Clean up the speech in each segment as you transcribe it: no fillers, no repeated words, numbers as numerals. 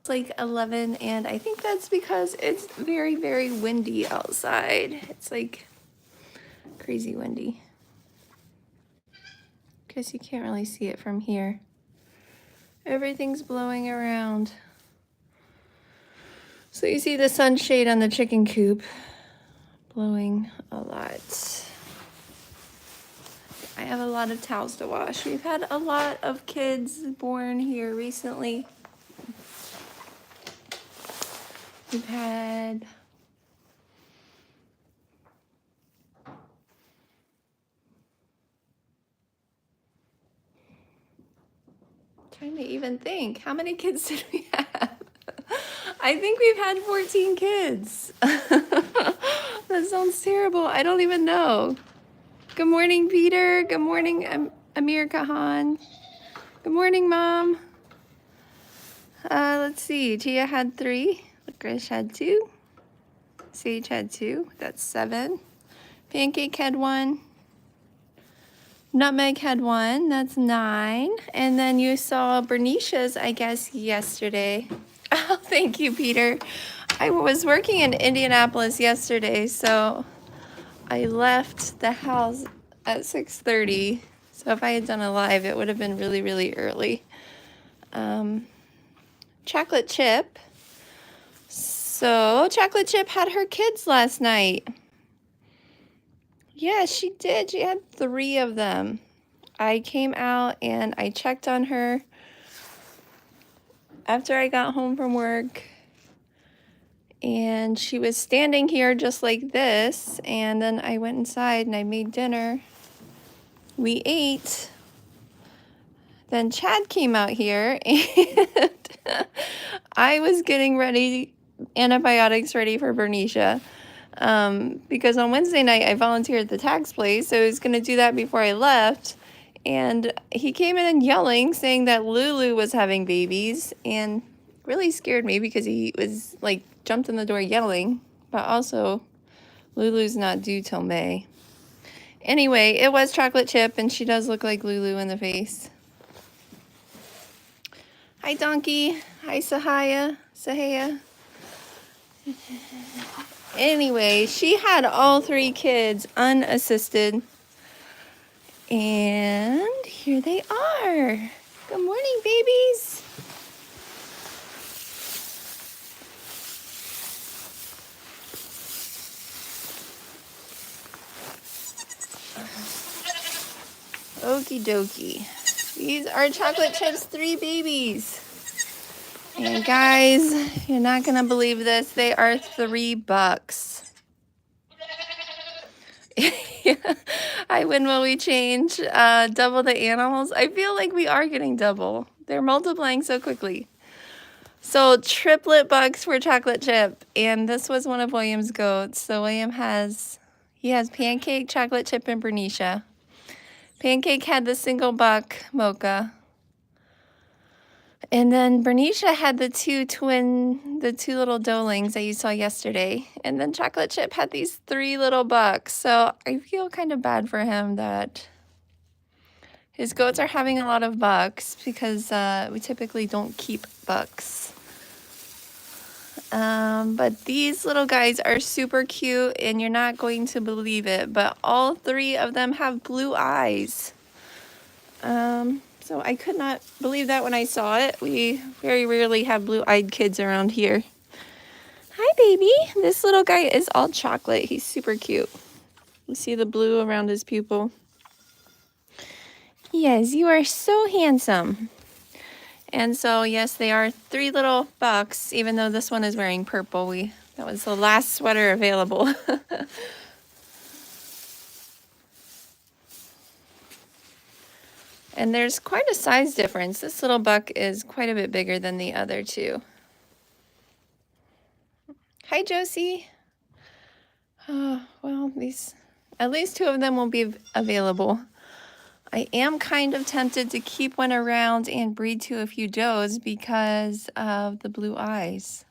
It's like 11, and I think that's because it's very, very windy outside. It's like crazy windy. Guess you can't really see it from here. Everything's blowing around. So you see the sunshade on the chicken coop blowing a lot. I have a lot of towels to wash. We've had a lot of kids born here recently. We've had trying to even think, how many kids did we have? I think we've had 14 kids. That sounds terrible. I don't even know. Good morning, Peter. Good morning, Amir Kahan. Good morning, Mom. Let's see. Tia had 3. Grish had 2. Sage had 2. That's 7. Pancake had 1. Nutmeg had 1. That's 9. And then you saw Berisha's, I guess, yesterday. Oh, thank you, Peter. I was working in Indianapolis yesterday, so I left the house at 6:30. So if I had done a live, it would have been really, really early. Chocolate Chip. So Chocolate Chip had her kids last night. Yeah, she did. She had 3 of them. I came out and I checked on her after I got home from work. And she was standing here just like this. And then I went inside and I made dinner. We ate. Then Chad came out here and I was getting ready, antibiotics ready for Berisha. Because on Wednesday night I volunteered at the tax place, so I was going to do that before I left. And he came in and yelling, saying that Lulu was having babies, and really scared me because he was like jumped in the door yelling, but also Lulu's not due till May. Anyway, it was Chocolate Chip, and she does look like Lulu in the face. Hi, Donkey. Hi, Sahaya. Anyway, she had all 3 kids unassisted. And here they are. Good morning, babies. Okie dokie. These are Chocolate Chip's 3 babies. And guys, you're not gonna believe this. They are $3. I win when we change, double the animals. I feel like we are getting double. They're multiplying so quickly. So triplet bucks for Chocolate Chip. And this was one of William's goats. So William has Pancake, Chocolate Chip, and Berisha. Pancake had the single buck mocha. And then Berisha had the 2 little doelings that you saw yesterday. And then Chocolate Chip had these 3 little bucks. So I feel kind of bad for him that his goats are having a lot of bucks because we typically don't keep bucks. But these little guys are super cute, and you're not going to believe it, but all 3 of them have blue eyes. So I could not believe that when I saw it. We very rarely have blue-eyed kids around here. Hi, baby. This little guy is all chocolate. He's super cute. You see the blue around his pupil? Yes, you are so handsome. And so, yes, they are 3 little bucks, even though this one is wearing purple. That was the last sweater available. And there's quite a size difference. This little buck is quite a bit bigger than the other 2. Hi, Josie. Well, at least 2 of them will be available. I am kind of tempted to keep one around and breed to a few does because of the blue eyes.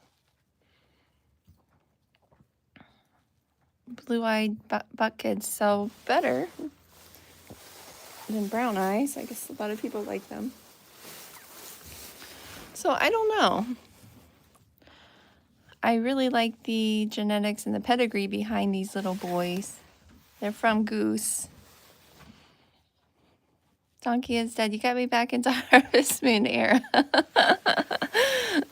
Blue-eyed buck kids sell better than brown eyes. I guess a lot of people like them. So I don't know. I really like the genetics and the pedigree behind these little boys. They're from Goose. Donkey is dead. You got me back into Harvest Moon era.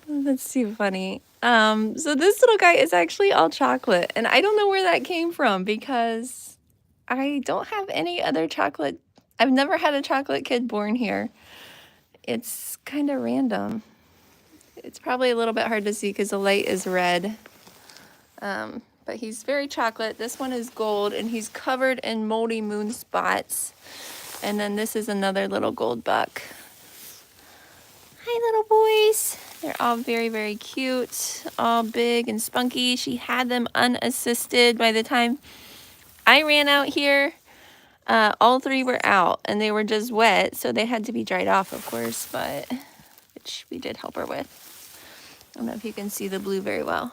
That's too funny. So this little guy is actually all chocolate, and I don't know where that came from because I don't have any other chocolate. I've never had a chocolate kid born here. It's kind of random. It's probably a little bit hard to see because the light is red. But he's very chocolate. This one is gold, and he's covered in moldy moon spots. And then this is another little gold buck. Hi, little boys. They're all very, very cute, all big and spunky. She had them unassisted. By the time I ran out here, all three were out, and they were just wet, so they had to be dried off, of course, but which we did help her with. I don't know if you can see the blue very well.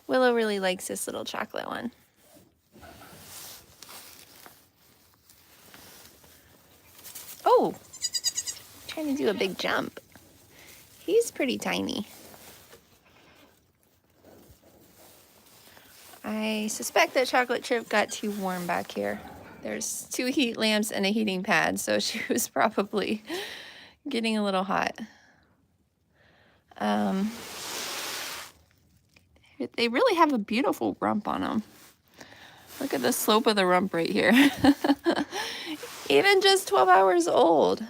Willow really likes this little chocolate one. Oh, trying to do a big jump. He's pretty tiny. I suspect that chocolate chip got too warm back here. There's 2 heat lamps and a heating pad, so she was probably getting a little hot. They really have a beautiful rump on them. Look at the slope of the rump right here. Even just 12 hours old.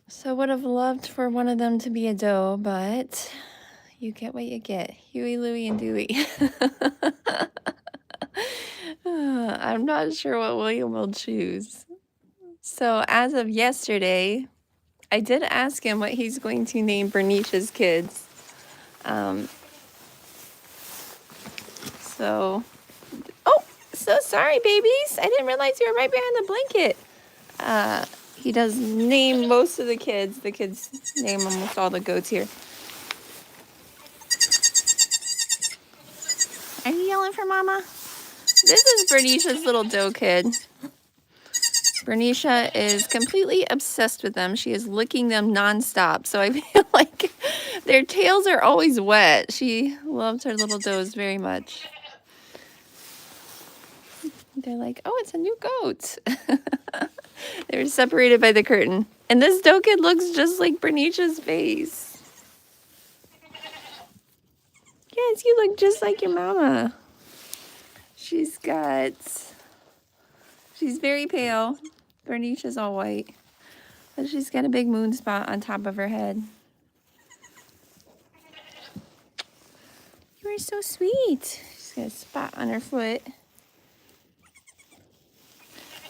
So would have loved for one of them to be a doe, but you get what you get. Huey, Louie, and Dewey. I'm not sure what William will choose. So as of yesterday, I did ask him what he's going to name Berisha's kids. So sorry, babies. I didn't realize you were right behind the blanket. He does name most of the kids. The kids name almost all the goats here. Are you yelling for mama? This is Berisha's little doe kid. Berisha is completely obsessed with them. She is licking them nonstop. So I feel like their tails are always wet. She loves her little does very much. They're like, oh, it's a new goat. They're separated by the curtain. And this doe kid looks just like Berisha's face. Yes, you look just like your mama. She's very pale. Berisha's all white. But she's got a big moon spot on top of her head. You are so sweet. She's got a spot on her foot.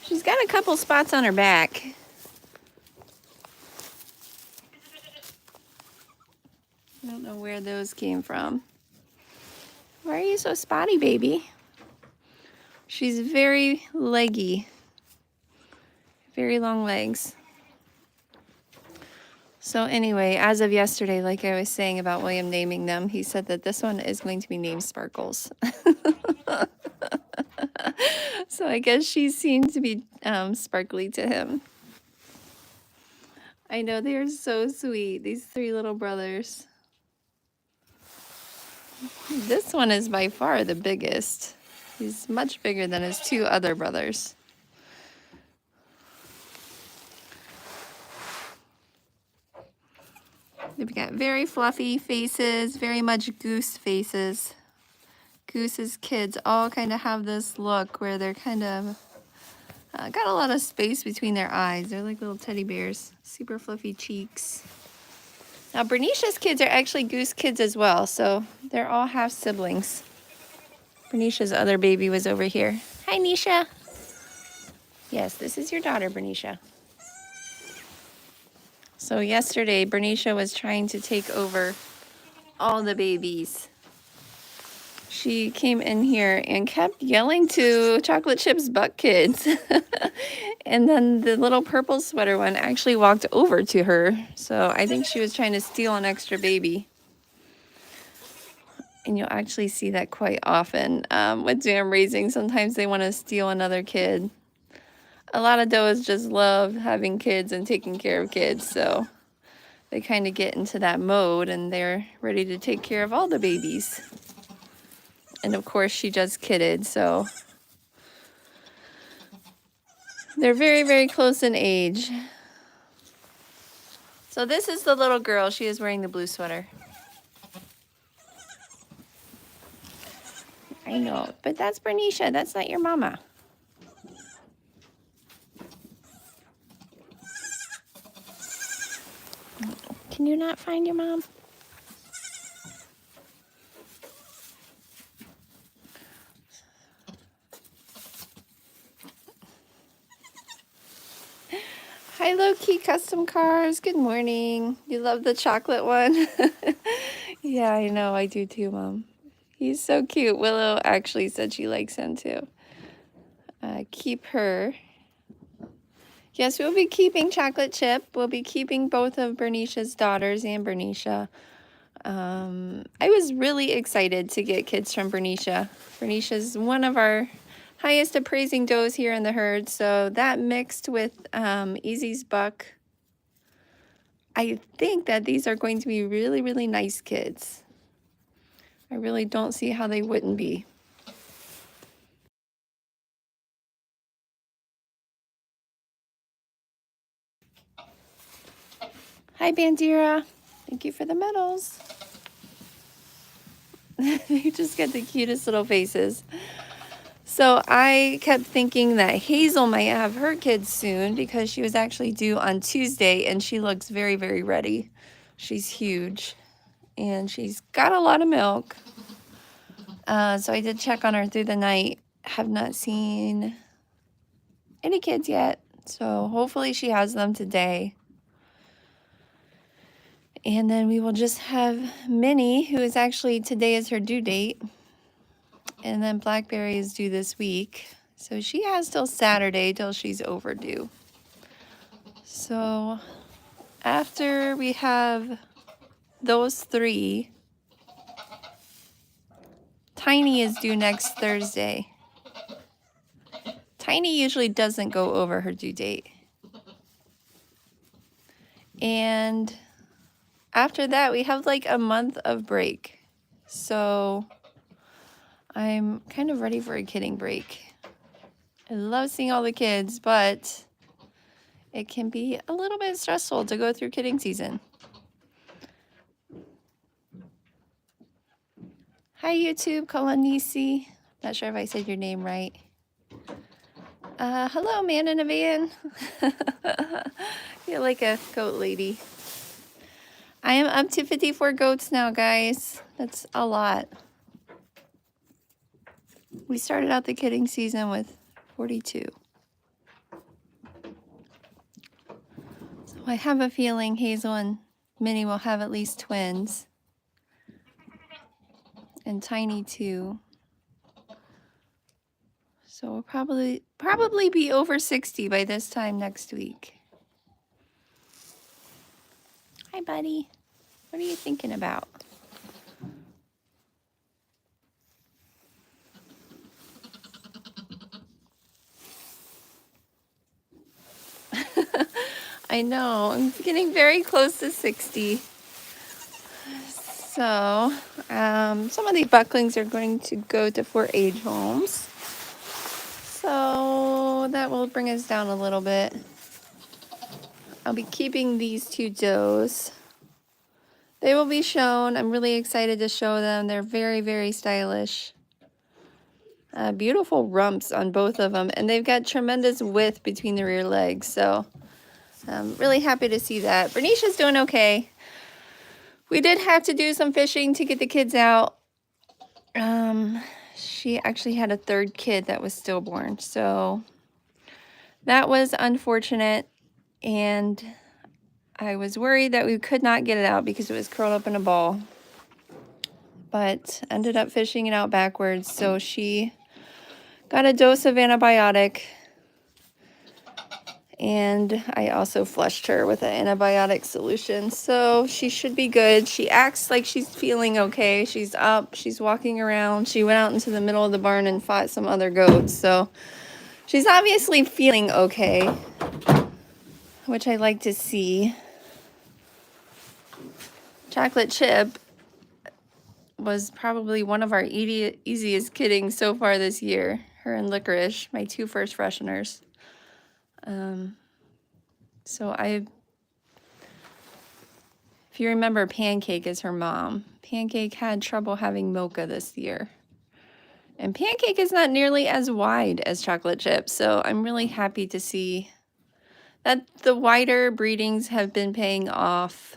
She's got a couple spots on her back. I don't know where those came from. Why are you so spotty, baby? She's very leggy. Very long legs. So anyway, as of yesterday, like I was saying about William naming them, he said that this one is going to be named Sparkles. So I guess she seemed to be sparkly to him. I know, they are so sweet, these 3 little brothers. This one is by far the biggest. He's much bigger than his 2 other brothers. They've got very fluffy faces, very much goose faces. Goose's kids all kind of have this look where they're kind of got a lot of space between their eyes. They're like little teddy bears, super fluffy cheeks. Now Berisha's kids are actually goose kids as well, so they're all half siblings. Berisha's other baby was over here. Hi, Nisha. Yes, this is your daughter, Berisha. So yesterday, Berisha was trying to take over all the babies. She came in here and kept yelling to Chocolate Chip's buck kids. And then the little purple sweater one actually walked over to her. So I think she was trying to steal an extra baby. And you'll actually see that quite often with dam raising. Sometimes they want to steal another kid. a lot of does just love having kids and taking care of kids, so they kind of get into that mode and they're ready to take care of all the babies. And of course she just kidded, so they're very, very close in age. So this is the little girl. She is wearing the blue sweater. I know, but that's Berisha. That's not your mama. Can you not find your mom? Hi, Low-Key Custom Cars. Good morning. You love the chocolate one? Yeah, I know. I do too, Mom. He's so cute. Willow actually said she likes him too. Keep her. Yes, we'll be keeping Chocolate Chip. We'll be keeping both of Berisha's daughters and Berisha. I was really excited to get kids from Berisha. Berisha's one of our highest appraising does here in the herd, so that mixed with Easy's buck, I think that these are going to be really, really nice kids. I really don't see how they wouldn't be. Hi, Bandira. Thank you for the medals. You just get the cutest little faces. So I kept thinking that Hazel might have her kids soon because she was actually due on Tuesday and she looks very, very ready. She's huge and she's got a lot of milk. So I did check on her through the night. Have not seen any kids yet. So hopefully she has them today. And then we will just have Minnie, who is actually, today is her due date. And then Blackberry is due this week. So she has till Saturday till she's overdue. So after we have those three, Tiny is due next Thursday. Tiny usually doesn't go over her due date. And after that, we have like a month of break. So I'm kind of ready for a kidding break. I love seeing all the kids, but it can be a little bit stressful to go through kidding season. Hi, YouTube, Kolanisi. Not sure if I said your name right. Hello, man in a van. You're like a goat lady. I am up to 54 goats now, guys. That's a lot. We started out the kidding season with 42. So I have a feeling Hazel and Minnie will have at least twins. And Tiny too. So we'll probably be over 60 by this time next week. Hi, buddy. What are you thinking about? I know, I'm getting very close to 60. So, some of the Bucklings are going to go to 4-H homes. So that will bring us down a little bit. I'll be keeping these two does. They will be shown. I'm really excited to show them. They're very, very stylish. Beautiful rumps on both of them. And they've got tremendous width between the rear legs. So I'm really happy to see that. Berisha's doing okay. We did have to do some fishing to get the kids out. She actually had a third kid that was stillborn. So that was unfortunate. And I was worried that we could not get it out because it was curled up in a ball. But ended up fishing it out backwards. So she got a dose of antibiotic. And I also flushed her with an antibiotic solution. So she should be good. She acts like she's feeling okay. She's up. She's walking around. She went out into the middle of the barn and fought some other goats. So She's obviously feeling okay, which I like to see. Chocolate chip was probably one of our easiest kidding so far this year. Her and Licorice, my two first fresheners. If you remember, Pancake is her mom. Pancake had trouble having Mocha this year. And Pancake is not nearly as wide as Chocolate Chip, so I'm really happy to see that the wider breedings have been paying off.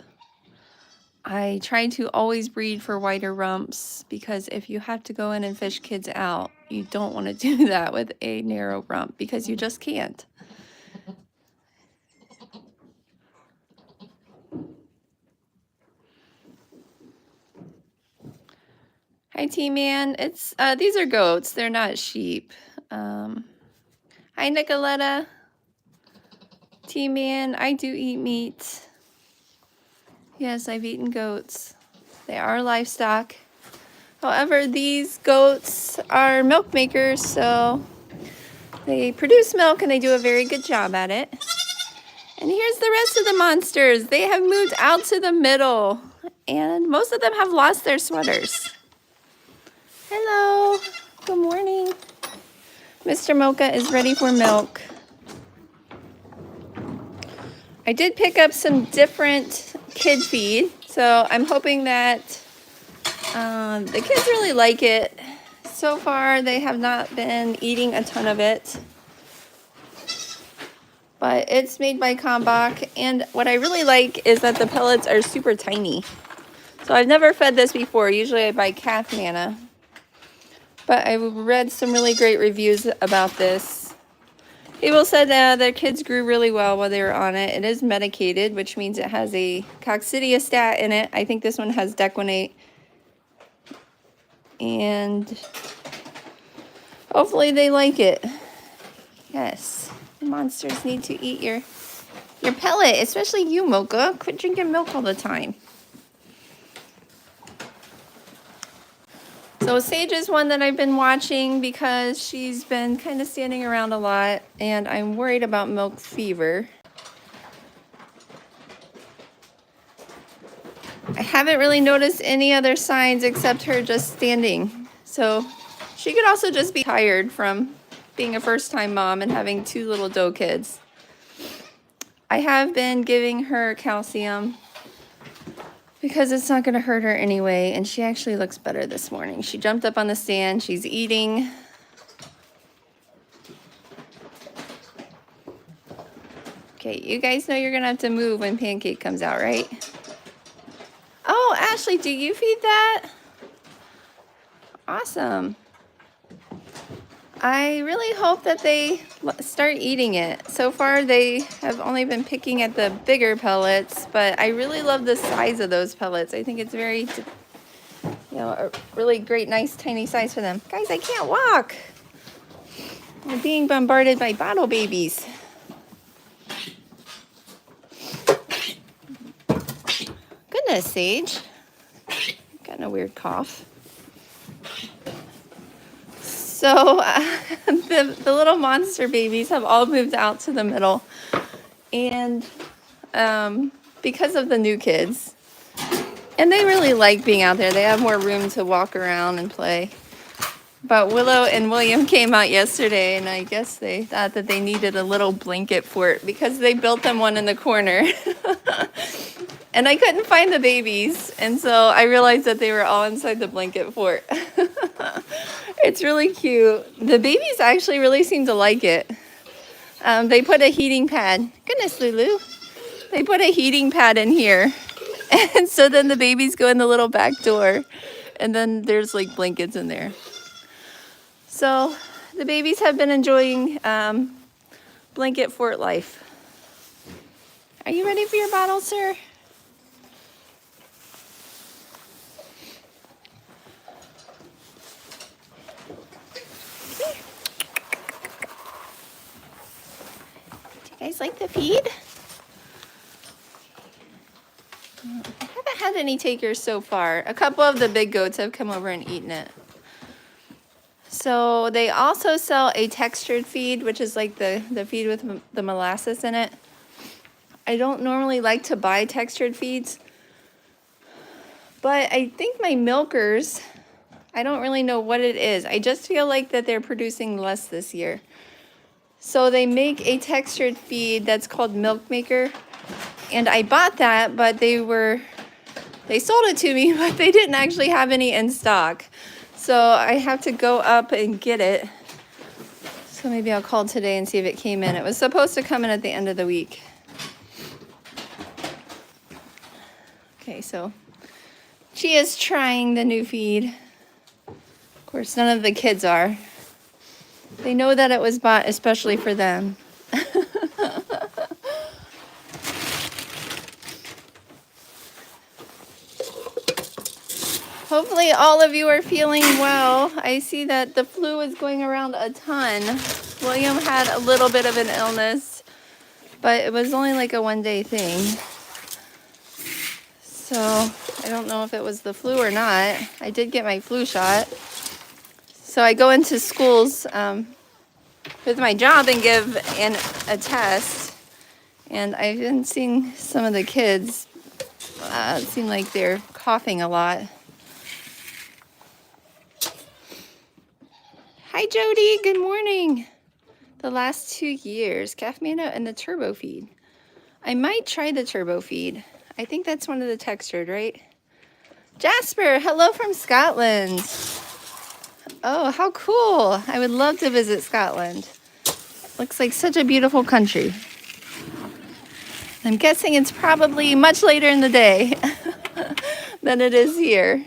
I try to always breed for wider rumps because if you have to go in and fish kids out, you don't want to do that with a narrow rump because you just can't. Hi, T-Man. It's these are goats. They're not sheep. Hi, Nicoletta. T-Man, I do eat meat. Yes, I've eaten goats. They are livestock. However, these goats are milk makers, so they produce milk and they do a very good job at it. And here's the rest of the monsters. They have moved out to the middle, and most of them have lost their sweaters. Hello, good morning. Mr. Mocha is ready for milk. I did pick up some different kid feed, so I'm hoping that the kids really like it. So far, they have not been eating a ton of it, but it's made by Kalmbach, and what I really like is that the pellets are super tiny. So I've never fed this before. Usually I buy calf manna, but I read some really great reviews about this. People said their kids grew really well while they were on it. It is medicated, which means it has a coccidiostat in it. I think this one has dequinate. And hopefully they like it. Yes, monsters need to eat your pellet, especially you, Mocha. Quit drinking milk all the time. So Sage is one that I've been watching because she's been kind of standing around a lot, and I'm worried about milk fever. I haven't really noticed any other signs except her just standing. So she could also just be tired from being a first-time mom and having two little doe kids. I have been giving her calcium because it's not going to hurt her anyway, and she actually looks better this morning. She jumped up on the stand. She's eating. Okay, you guys know you're going to have to move when Pancake comes out, right? Oh, Ashley, do you feed that? Awesome. I really hope that they start eating it. So far, they have only been picking at the bigger pellets, but I really love the size of those pellets. I think it's very, a really great, nice, tiny size for them. Guys, I can't walk. We're being bombarded by bottle babies. Goodness, Sage. Got a weird cough. So the little monster babies have all moved out to the middle, and because of the new kids, and they really like being out there. They have more room to walk around and play. But Willow and William came out yesterday, and I guess they thought that they needed a little blanket fort because they built them one in the corner. And I couldn't find the babies, and so I realized that they were all inside the blanket fort. It's really cute. The babies actually really seem to like it. They put a heating pad. Goodness, Lulu. They put a heating pad in here. And so then the babies go in the little back door, and then there's like blankets in there. So the babies have been enjoying blanket fort life. Are you ready for your bottle, sir? Do you guys like the feed? I haven't had any takers so far. A couple of the big goats have come over and eaten it. So they also sell a textured feed, which is like the feed with the molasses in it. I don't normally like to buy textured feeds, but I think my milkers, I don't really know what it is. I just feel like that they're producing less this year. So they make a textured feed that's called Milk Maker. And I bought that, but they sold it to me, but they didn't actually have any in stock. So I have to go up and get it. So maybe I'll call today and see if it came in. It was supposed to come in at the end of the week. Okay, so she is trying the new feed. Of course, none of the kids are. They know that it was bought especially for them. Hopefully all of you are feeling well. I see that the flu is going around a ton. William had a little bit of an illness, but it was only like a one-day thing. So I don't know if it was the flu or not. I did get my flu shot. So I go into schools with my job and give a test. And I've been seeing some of the kids seem like they're coughing a lot. Hi, Jody. Good morning. The last 2 years, calf mano and the turbo feed. I might try the turbo feed. I think that's one of the textured, right? Jasper, hello from Scotland. Oh, how cool. I would love to visit Scotland. Looks like such a beautiful country. I'm guessing it's probably much later in the day than it is here.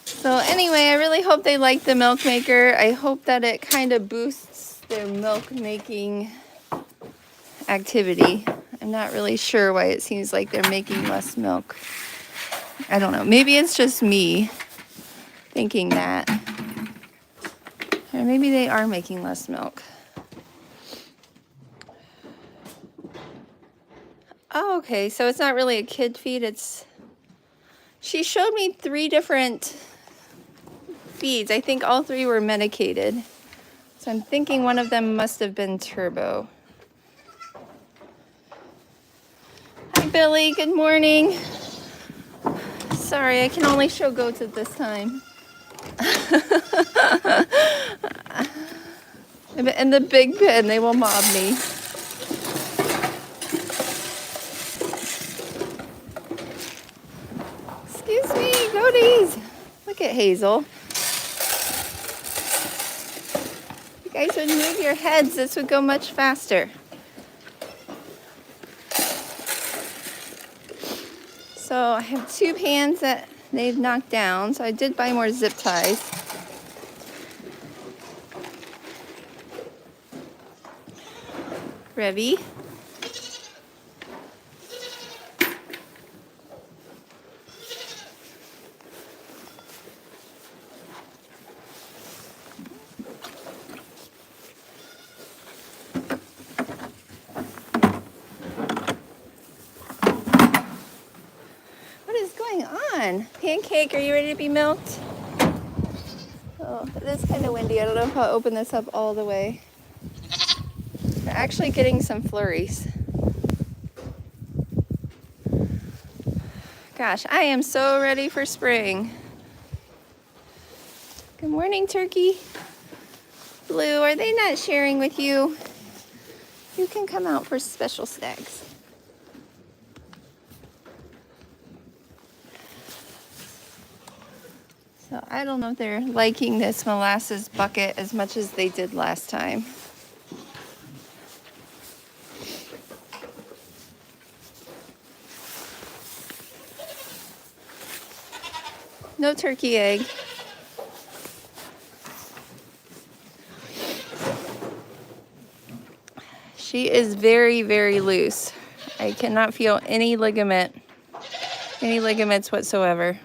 So anyway, I really hope they like the milk maker. I hope that it kind of boosts their milk making activity. I'm not really sure why it seems like they're making less milk. I don't know. Maybe it's just me thinking that. Or maybe they are making less milk. Oh, okay. So it's not really a kid feed. She showed me 3 different feeds. I think all 3 were medicated. So I'm thinking one of them must have been turbo. Hi, Billy. Good morning. Sorry, I can only show goats at this time. In the big pen, they will mob me. Excuse me, goaties. Look at Hazel. If you guys would move your heads, this would go much faster. So I have 2 pans that they've knocked down, so I did buy more zip ties. Revy. Pancake, are you ready to be milked? Oh, it is kind of windy. I don't know if I'll open this up all the way. We're actually getting some flurries. Gosh, I am so ready for spring. Good morning, Turkey. Blue, are they not sharing with you? You can come out for special snacks. So I don't know if they're liking this molasses bucket as much as they did last time. No turkey egg. She is very, very loose. I cannot feel any ligaments whatsoever.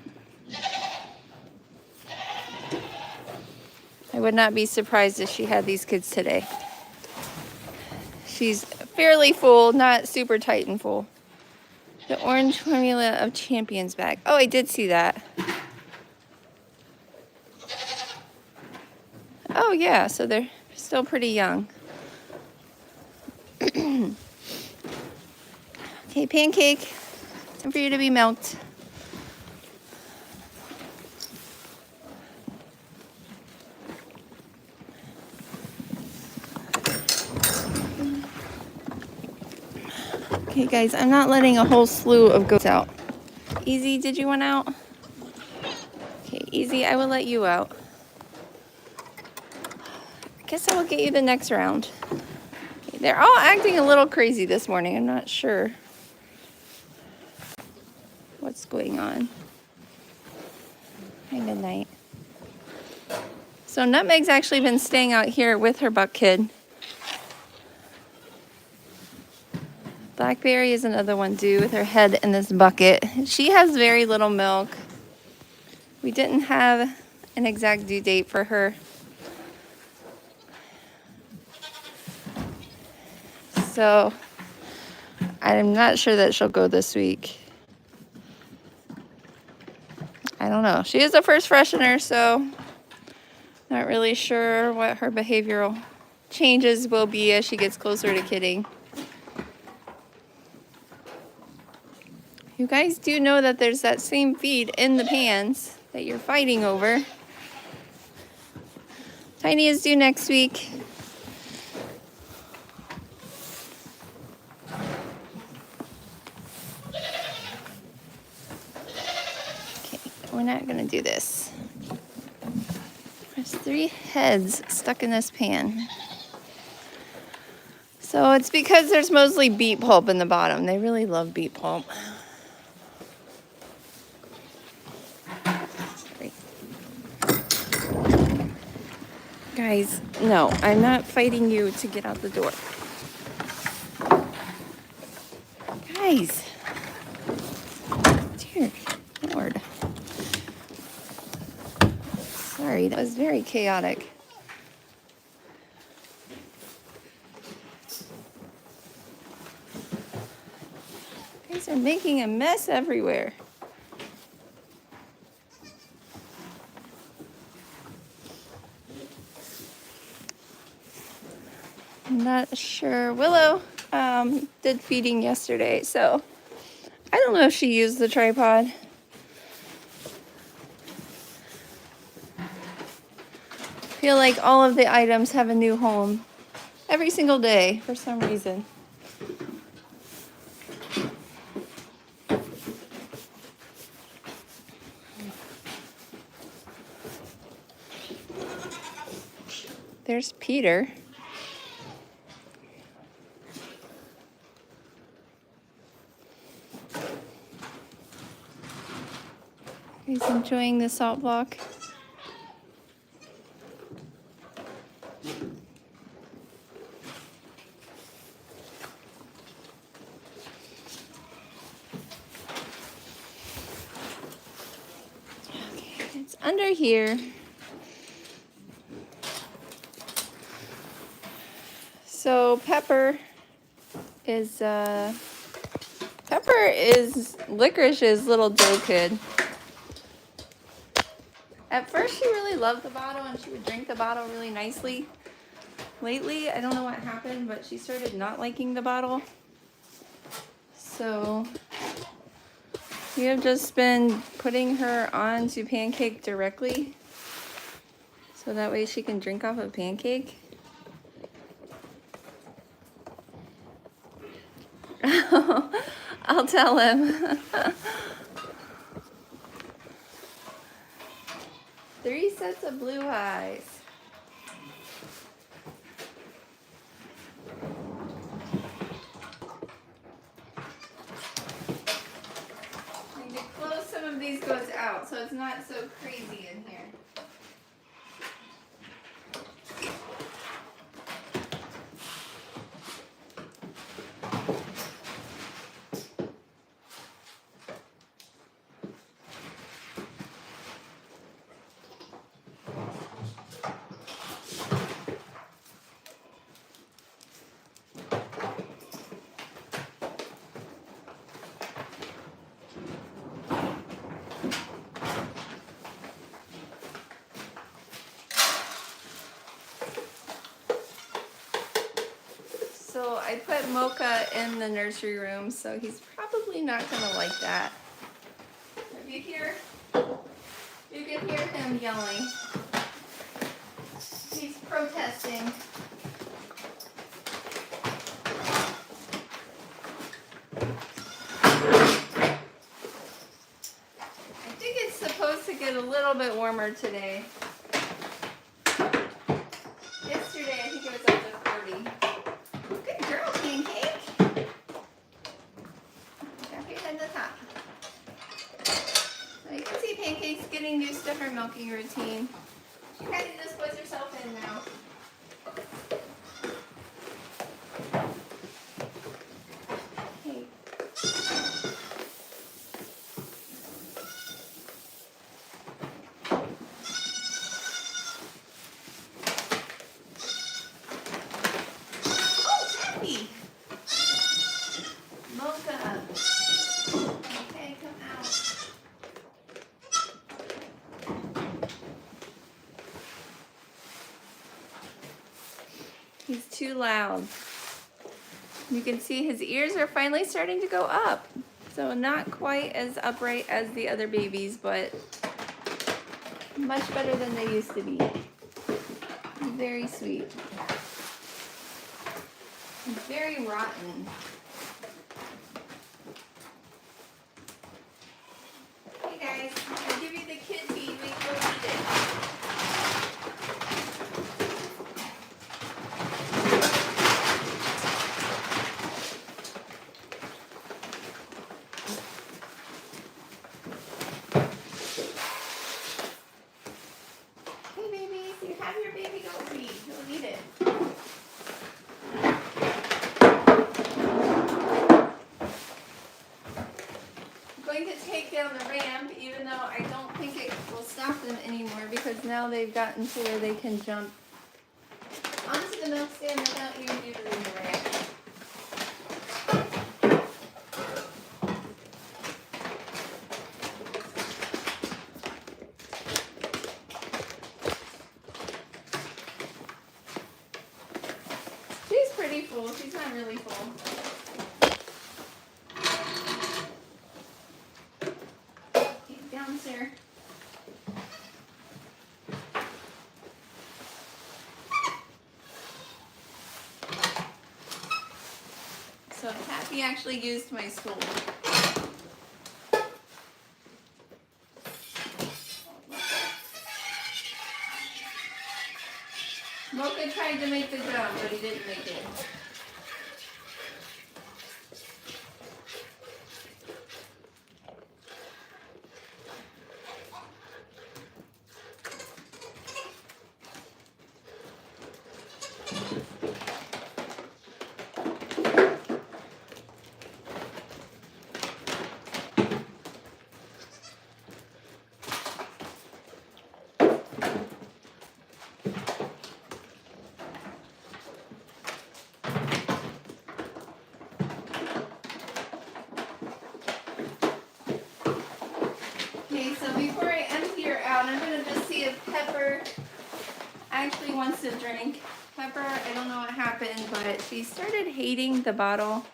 I would not be surprised if she had these kids today. She's fairly full, not super tight and full. The orange formula of Champions bag. Oh, I did see that. Oh yeah, so they're still pretty young. Okay, Pancake, time for you to be milked. Okay guys, I'm not letting a whole slew of goats out. Easy, did you want out? Okay, Easy, I will let you out. I guess I will get you the next round. Okay, they're all acting a little crazy this morning. I'm not sure what's going on. Hi, Midnight. So Nutmeg's actually been staying out here with her buck kid. Blackberry is another one due with her head in this bucket. She has very little milk. We didn't have an exact due date for her. So I'm not sure that she'll go this week. I don't know. She is a first freshener, so not really sure what her behavioral changes will be as she gets closer to kidding. You guys do know that there's that same feed in the pans that you're fighting over. Tiny is due next week. Okay, we're not gonna do this. There's 3 heads stuck in this pan. So it's because there's mostly beet pulp in the bottom. They really love beet pulp. Sorry. Guys, no, I'm not fighting you to get out the door. Guys. Dear Lord. Sorry, that was very chaotic. You guys are making a mess everywhere. I'm not sure. Willow did feeding yesterday, so I don't know if she used the tripod. I feel like all of the items have a new home every single day for some reason. There's Peter. He's enjoying the salt block. Okay, it's under here. So Pepper is Licorice's little doe kid. At first she really loved the bottle and she would drink the bottle really nicely. Lately, I don't know what happened, but she started not liking the bottle. So we have just been putting her onto Pancake directly. So that way she can drink off of Pancake. I'll tell him. 3 sets of blue eyes. I need to close some of these goats out so it's not so crazy in here. I put Mocha in the nursery room, so he's probably not gonna like that. If you can hear him yelling. He's protesting. I think it's supposed to get a little bit warmer today. Yesterday, I think it was up to 40. Good girl, Pancake. Wrap your head to the top. So you can see Pancake's getting used to her milking routine. She kind of just puts herself in now. Okay. Oh, Happy! Mocha. Okay, come out. He's too loud. You can see his ears are finally starting to go up. So not quite as upright as the other babies, but much better than they used to be. Very sweet. Very rotten. Hey guys, I'll give you the kid feed. We go eat it. Hey babies, you have your baby goat feed. He'll eat it. I'm going to take down the ramp, even though I don't think it will stop them anymore, because now they've gotten to where they can jump onto the milk stand without even using the ramp. She's pretty full. She's not really full. Okay, down, sir. So Happy actually used my stool. Mocha tried to make the jump, but he didn't make it. Okay, so before I empty her out, I'm going to just see if Pepper actually wants to drink. Pepper, I don't know what happened, but she started hating the bottle.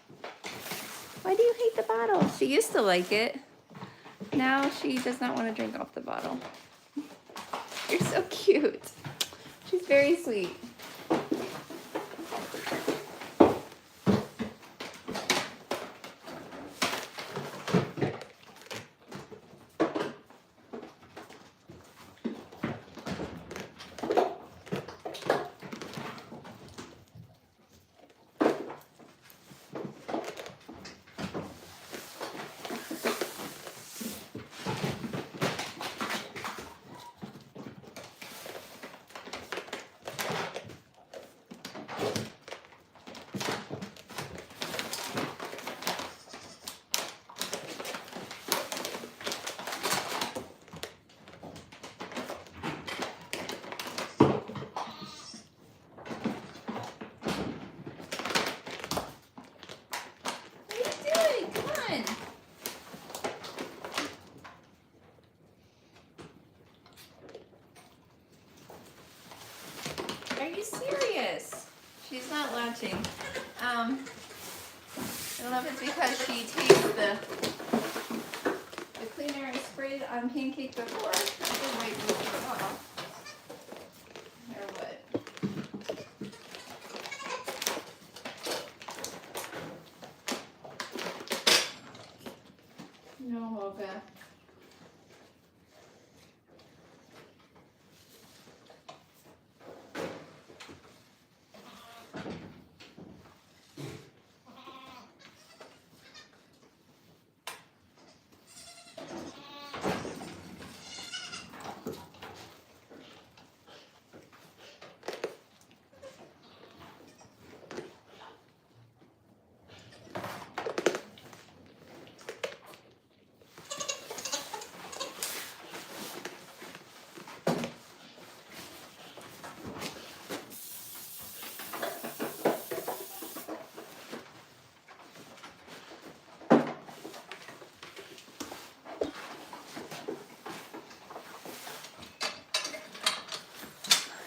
Why do you hate the bottle? She used to like it. Now she does not want to drink off the bottle. You're so cute. She's very sweet. Are you serious? She's not latching. I don't know if it's because she tastes the cleaner I sprayed on Pancake before. I did wait to take it off. Or what? No, Mocha.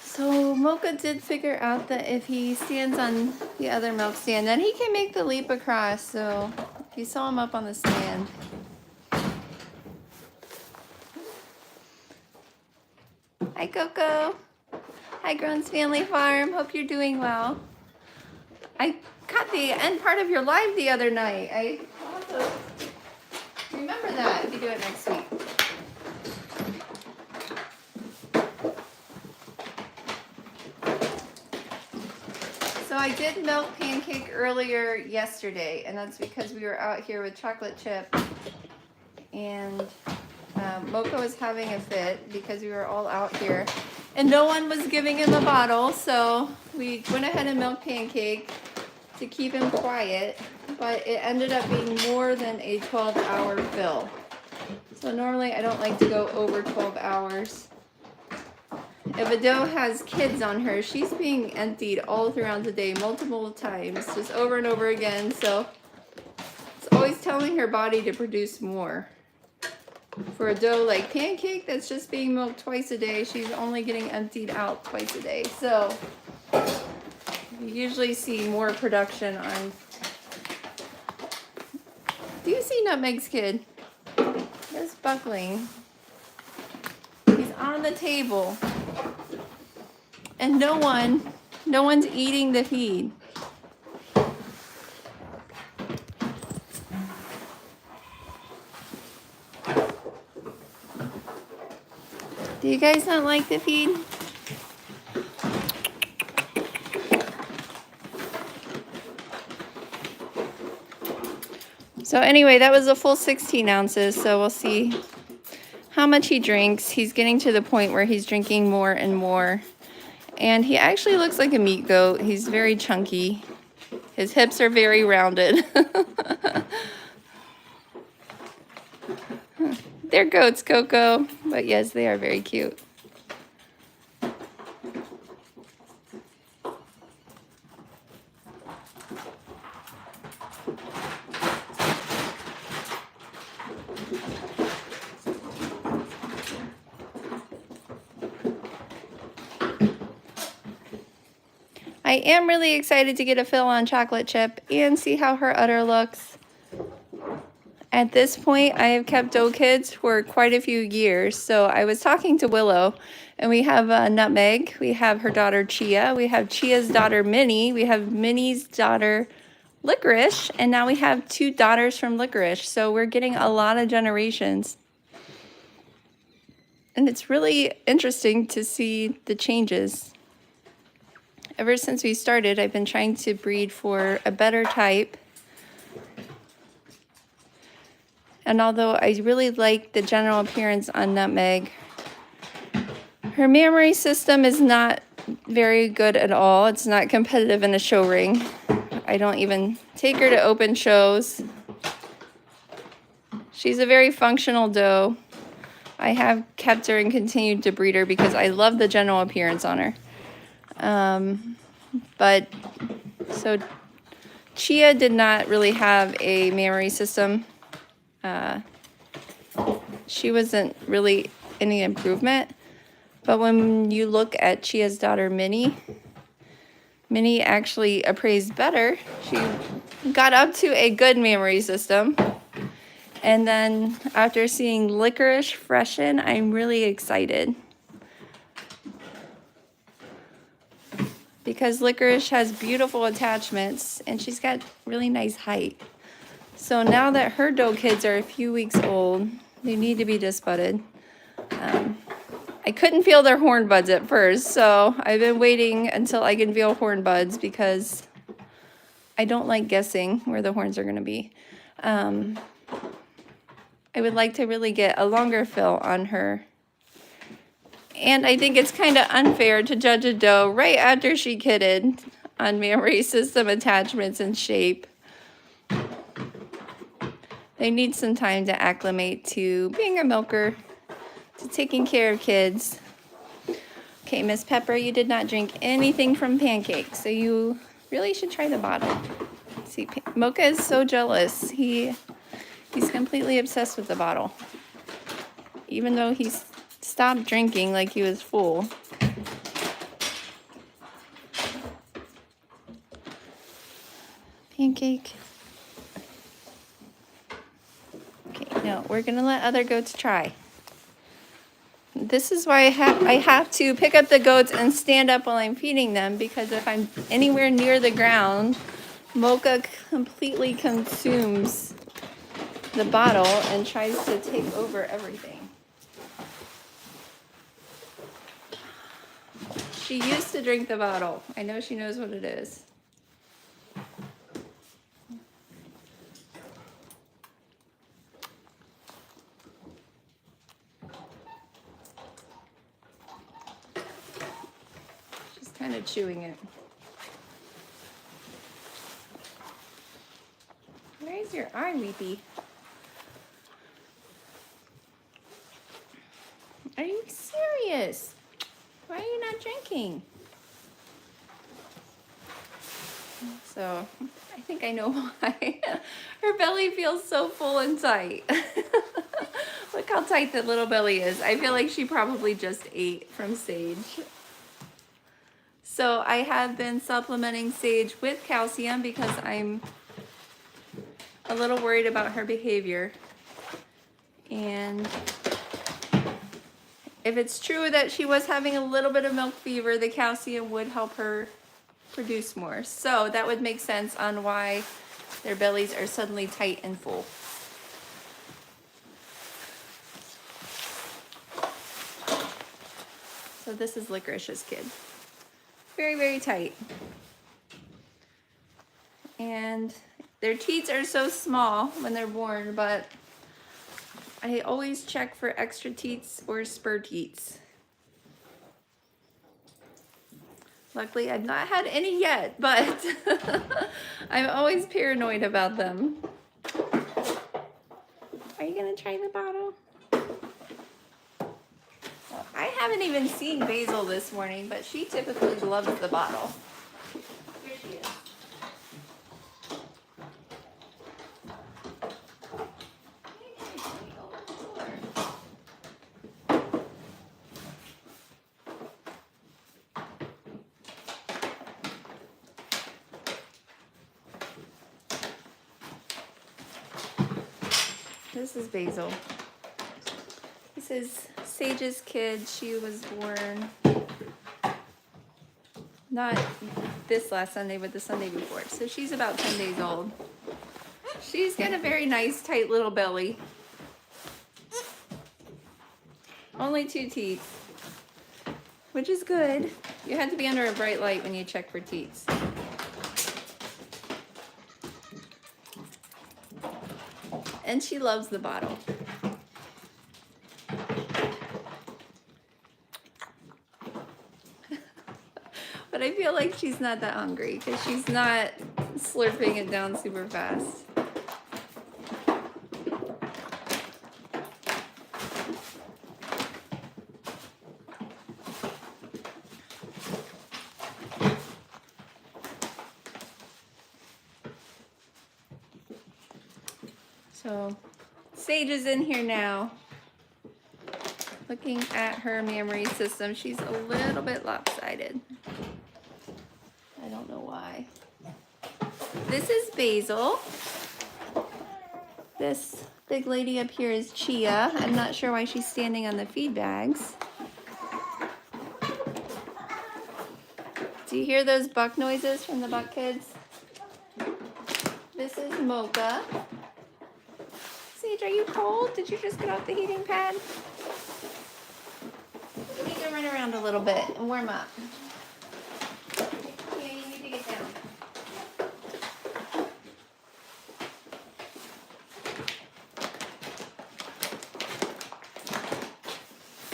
So Mocha did figure out that if he stands on the other milk stand, then he can make the leap across. So if you saw him up on the stand. Hi, Coco. Hi, Grown's Family Farm. Hope you're doing well. I caught the end part of your live the other night. I'll have to remember that if you do it next week. So I did milk Pancake earlier yesterday, and that's because we were out here with Chocolate Chip, and Mocha was having a fit because we were all out here, and no one was giving him a bottle, so we went ahead and milked Pancake to keep him quiet, but it ended up being more than a 12-hour fill. So normally I don't like to go over 12 hours. If a doe has kids on her, she's being emptied all throughout the day, multiple times, just over and over again. So it's always telling her body to produce more. For a doe like Pancake that's just being milked twice a day, she's only getting emptied out twice a day. So you usually see more production on... Do you see Nutmeg's kid? There's Buckling. He's on the table. And no one's eating the feed. Do you guys not like the feed? So anyway, that was a full 16 ounces, so we'll see how much he drinks. He's getting to the point where he's drinking more and more. And he actually looks like a meat goat. He's very chunky. His hips are very rounded. They're goats, Coco. But yes, they are very cute. I am really excited to get a fill on Chocolate Chip and see how her udder looks. At this point, I have kept doe kids for quite a few years. So I was talking to Willow, and we have Nutmeg, we have her daughter Chia, we have Chia's daughter Minnie, we have Minnie's daughter Licorice, and now we have 2 daughters from Licorice. So we're getting a lot of generations. And it's really interesting to see the changes. Ever since we started, I've been trying to breed for a better type. And although I really like the general appearance on Nutmeg, her mammary system is not very good at all. It's not competitive in a show ring. I don't even take her to open shows. She's a very functional doe. I have kept her and continued to breed her because I love the general appearance on her. But so Chia did not really have a mammary system. She wasn't really any improvement. But when you look at Chia's daughter Minnie, Minnie actually appraised better. She got up to a good memory system. And then after seeing Licorice freshen, I'm really excited. Because Licorice has beautiful attachments and she's got really nice height. So now that her doe kids are a few weeks old, they need to be disbudded. I couldn't feel their horn buds at first, so I've been waiting until I can feel horn buds because I don't like guessing where the horns are going to be. I would like to really get a longer fill on her. And I think it's kind of unfair to judge a doe right after she kidded on memory system attachments and shape. They need some time to acclimate to being a milker, to taking care of kids. Okay, Miss Pepper, you did not drink anything from Pancake, so you really should try the bottle. See, Mocha is so jealous. He's completely obsessed with the bottle. Even though he's stopped drinking like he was full. Pancake. Okay, no, we're gonna let other goats try. This is why I have to pick up the goats and stand up while I'm feeding them, because if I'm anywhere near the ground, Mocha completely consumes the bottle and tries to take over everything. She used to drink the bottle. I know she knows what it is. She's kind of chewing it. Where's your arm, Weepy? Are you serious? Why are you not drinking? So, I think I know why. Her belly feels so full and tight. Look how tight that little belly is. I feel like she probably just ate from Sage. So, I have been supplementing Sage with calcium because I'm a little worried about her behavior. And if it's true that she was having a little bit of milk fever, the calcium would help her produce more. So that would make sense on why their bellies are suddenly tight and full. So this is Licorice's kid. Very, very tight. And their teats are so small when they're born, but I always check for extra teats or spur teats. Luckily, I've not had any yet, but I'm always paranoid about them. Are you gonna try the bottle? Well, I haven't even seen Basil this morning, but she typically loves the bottle. Here she is. This is Basil. This is Sage's kid. She was born not this last Sunday, but the Sunday before. So she's about 10 days old. She's got a very nice, tight little belly. Only 2 teats, which is good. You have to be under a bright light when you check for teats. And she loves the bottle. But I feel like she's not that hungry because she's not slurping it down super fast. So Sage is in here now, looking at her memory system. She's a little bit lopsided. I don't know why. This is Basil. This big lady up here is Chia. I'm not sure why she's standing on the feed bags. Do you hear those buck noises from the buck kids? This is Mocha. Sage, are you cold? Did you just get off the heating pad? You need to run around a little bit and warm up. Yeah, you need to get down.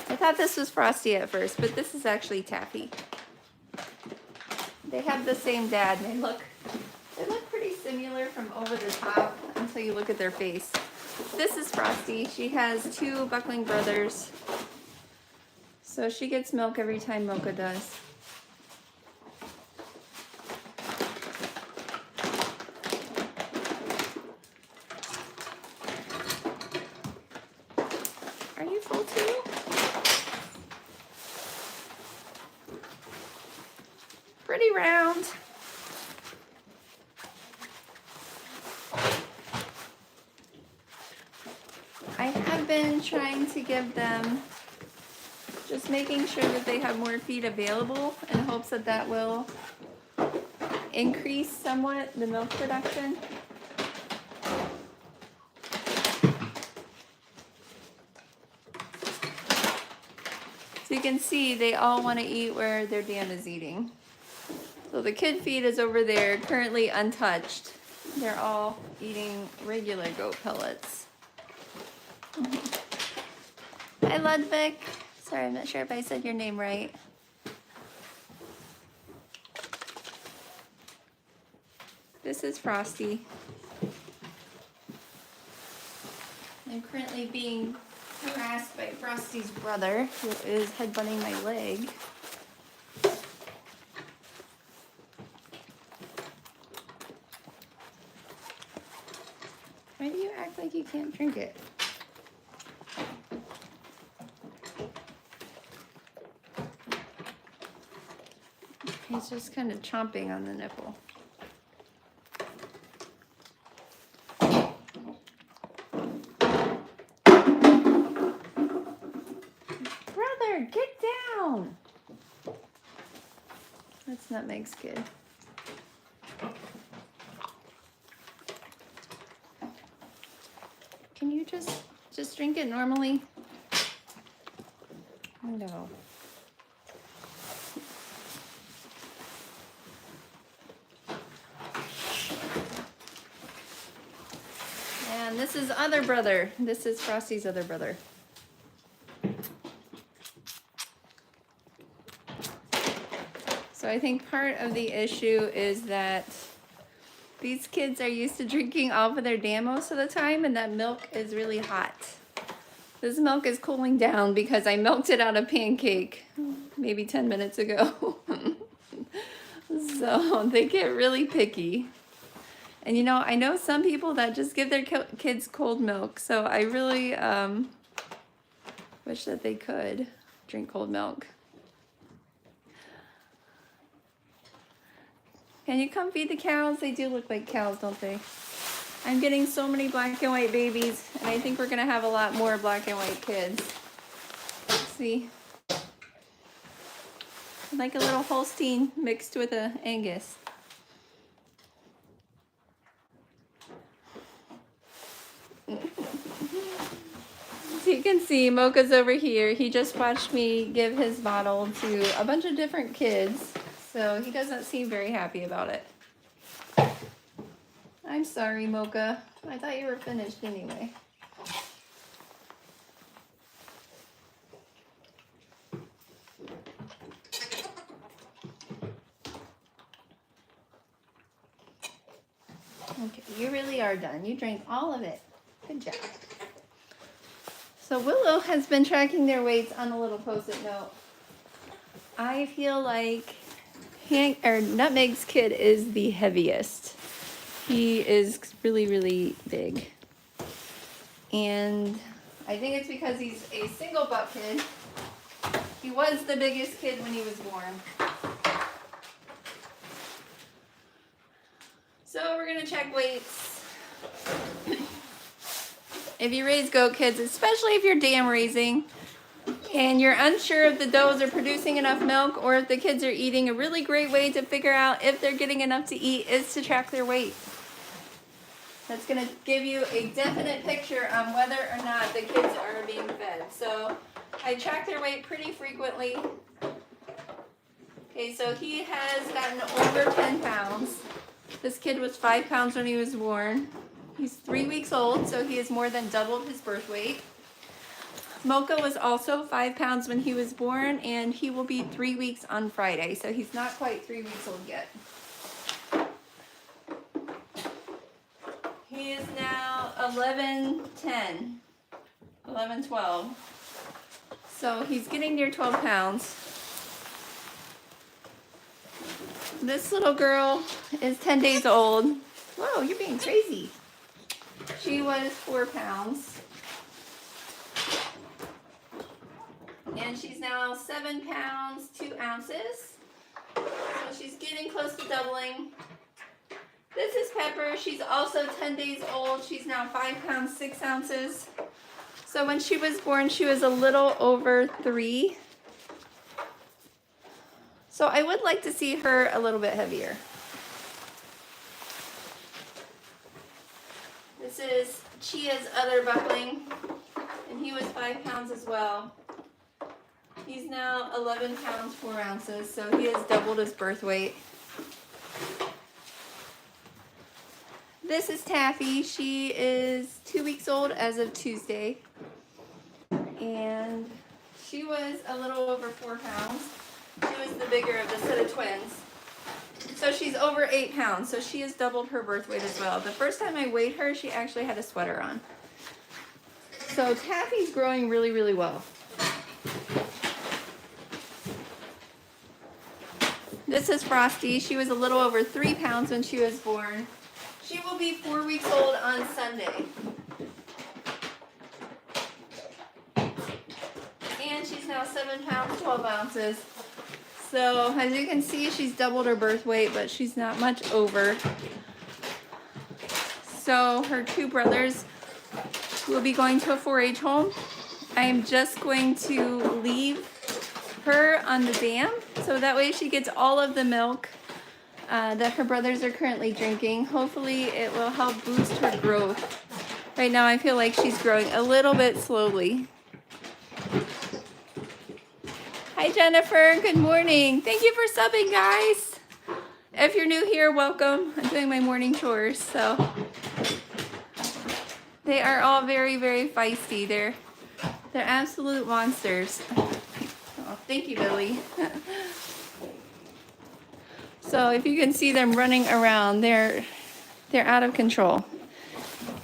I thought this was Frosty at first, but this is actually Taffy. They have the same dad, and they look pretty similar from over the top until you look at their face. This is Frosty. She has 2 Buckling brothers. So she gets milk every time Mocha does. Are you full too? Pretty round. I have been trying to give them, just making sure that they have more feed available in hopes that that will increase somewhat the milk production. So you can see they all want to eat where their dam is eating. So the kid feed is over there, currently untouched. They're all eating regular goat pellets. Hi Ludwig. Sorry, I'm not sure if I said your name right. This is Frosty. I'm currently being harassed by Frosty's brother, who is headbutting my leg. Why do you act like you can't drink it? He's just kind of chomping on the nipple. Brother, get down! That's Nutmeg's kid. Can you just drink it normally? No. And this is other brother. This is Frosty's other brother. So I think part of the issue is that these kids are used to drinking off of their dam most of the time, and that milk is really hot. This milk is cooling down because I milked it out of Pancake maybe 10 minutes ago. So they get really picky. And you know, I know some people that just give their kids cold milk, so I really wish that they could drink cold milk. Can you come feed the cows? They do look like cows, don't they? I'm getting so many black and white babies, and I think we're gonna have a lot more black and white kids. Let's see. Like a little Holstein mixed with a Angus. So you can see Mocha's over here. He just watched me give his bottle to a bunch of different kids, so he doesn't seem very happy about it. I'm sorry, Mocha. I thought you were finished anyway. Okay, you really are done. You drank all of it. Good job. So Willow has been tracking their weights on a little post-it note. I feel like Nutmeg's kid is the heaviest. He is really, really big. And I think it's because he's a single buck kid. He was the biggest kid when he was born. So we're gonna check weights. If you raise goat kids, especially if you're dam raising and you're unsure if the does are producing enough milk or if the kids are eating, a really great way to figure out if they're getting enough to eat is to track their weight. That's gonna give you a definite picture on whether or not the kids are being fed. So I track their weight pretty frequently. Okay, so he has gotten over 10 pounds. This kid was 5 pounds when he was born. He's 3 weeks old, so he has more than doubled his birth weight. Mocha was also 5 pounds when he was born, and he will be 3 weeks on Friday, so he's not quite 3 weeks old yet. He is now 11:10, 11:12. So he's getting near 12 pounds. This little girl is 10 days old. Whoa, you're being crazy. She was 4 pounds. And she's now 7 pounds, 2 ounces. So she's getting close to doubling. This is Pepper. She's also 10 days old. She's now 5 pounds, 6 ounces. So when she was born, she was a little over 3. So I would like to see her a little bit heavier. This is Chia's other buckling, and he was 5 pounds as well. He's now 11 pounds, 4 ounces, so he has doubled his birth weight. This is Taffy. She is 2 weeks old as of Tuesday, and she was a little over 4 pounds. She was the bigger of the set of twins. So she's over 8 pounds, so she has doubled her birth weight as well. The first time I weighed her, she actually had a sweater on. So Taffy's growing really, really well. This is Frosty. She was a little over 3 pounds when she was born. She will be 4 weeks old on Sunday. And she's now 7 pounds, 12 ounces. So as you can see, she's doubled her birth weight, but she's not much over. So her 2 brothers will be going to a 4-H home. I am just going to leave her on the dam, so that way she gets all of the milk that her brothers are currently drinking. Hopefully it will help boost her growth. Right now I feel like she's growing a little bit slowly. Hi Jennifer, good morning. Thank you for subbing, guys. If you're new here, welcome. I'm doing my morning chores, so they are all very, very feisty. They're absolute monsters. Oh, thank you, Billy. So if you can see them running around, they're out of control.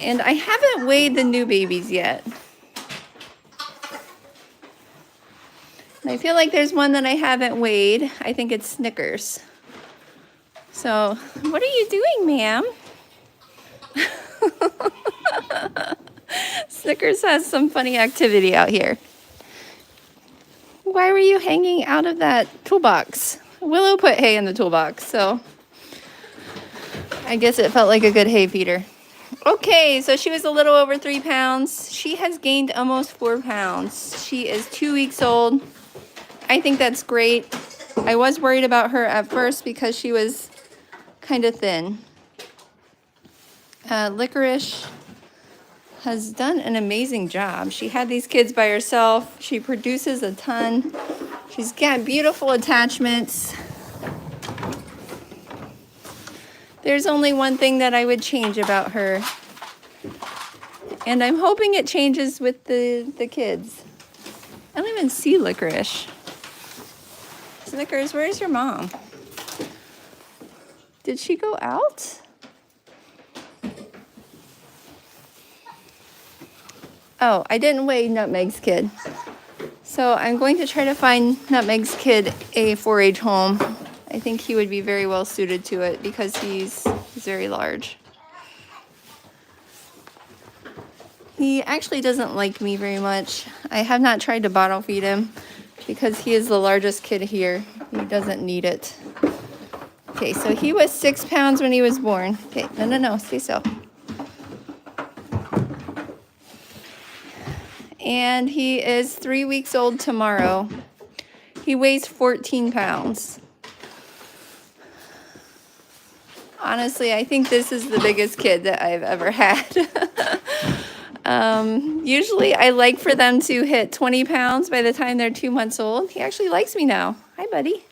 And I haven't weighed the new babies yet. I feel like there's one that I haven't weighed. I think it's Snickers. So, what are you doing, ma'am? Snickers has some funny activity out here. Why were you hanging out of that toolbox? Willow put hay in the toolbox, so I guess it felt like a good hay feeder. Okay, so she was a little over 3 pounds. She has gained almost 4 pounds. She is 2 weeks old. I think that's great. I was worried about her at first because she was kind of thin. Licorice has done an amazing job. She had these kids by herself. She produces a ton. She's got beautiful attachments. There's only one thing that I would change about her, and I'm hoping it changes with the kids. I don't even see Licorice. Snickers, where's your mom? Did she go out? Oh, I didn't weigh Nutmeg's kid. So I'm going to try to find Nutmeg's kid a 4-H home. I think he would be very well suited to it because he's very large. He actually doesn't like me very much. I have not tried to bottle feed him because he is the largest kid here. He doesn't need it. Okay, so he was 6 pounds when he was born. Okay, no, stay still. And he is 3 weeks old tomorrow. He weighs 14 pounds. Honestly, I think this is the biggest kid that I've ever had. Usually I like for them to hit 20 pounds by the time they're 2 months old. He actually likes me now. Hi, buddy.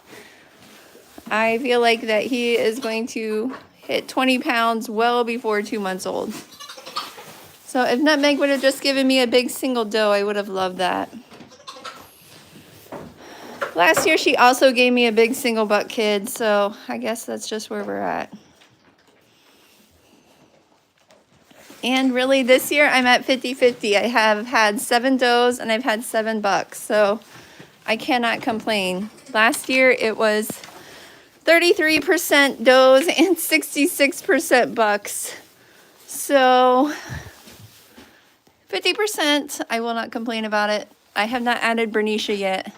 I feel like that he is going to hit 20 pounds well before 2 months old. So if Nutmeg would have just given me a big single doe, I would have loved that. Last year she also gave me a big single buck kid, so I guess that's just where we're at. And really this year I'm at 50-50. I have had 7 does and I've had 7 bucks, so I cannot complain. Last year it was 33% does and 66% bucks. So 50%, I will not complain about it. I have not added Berisha yet.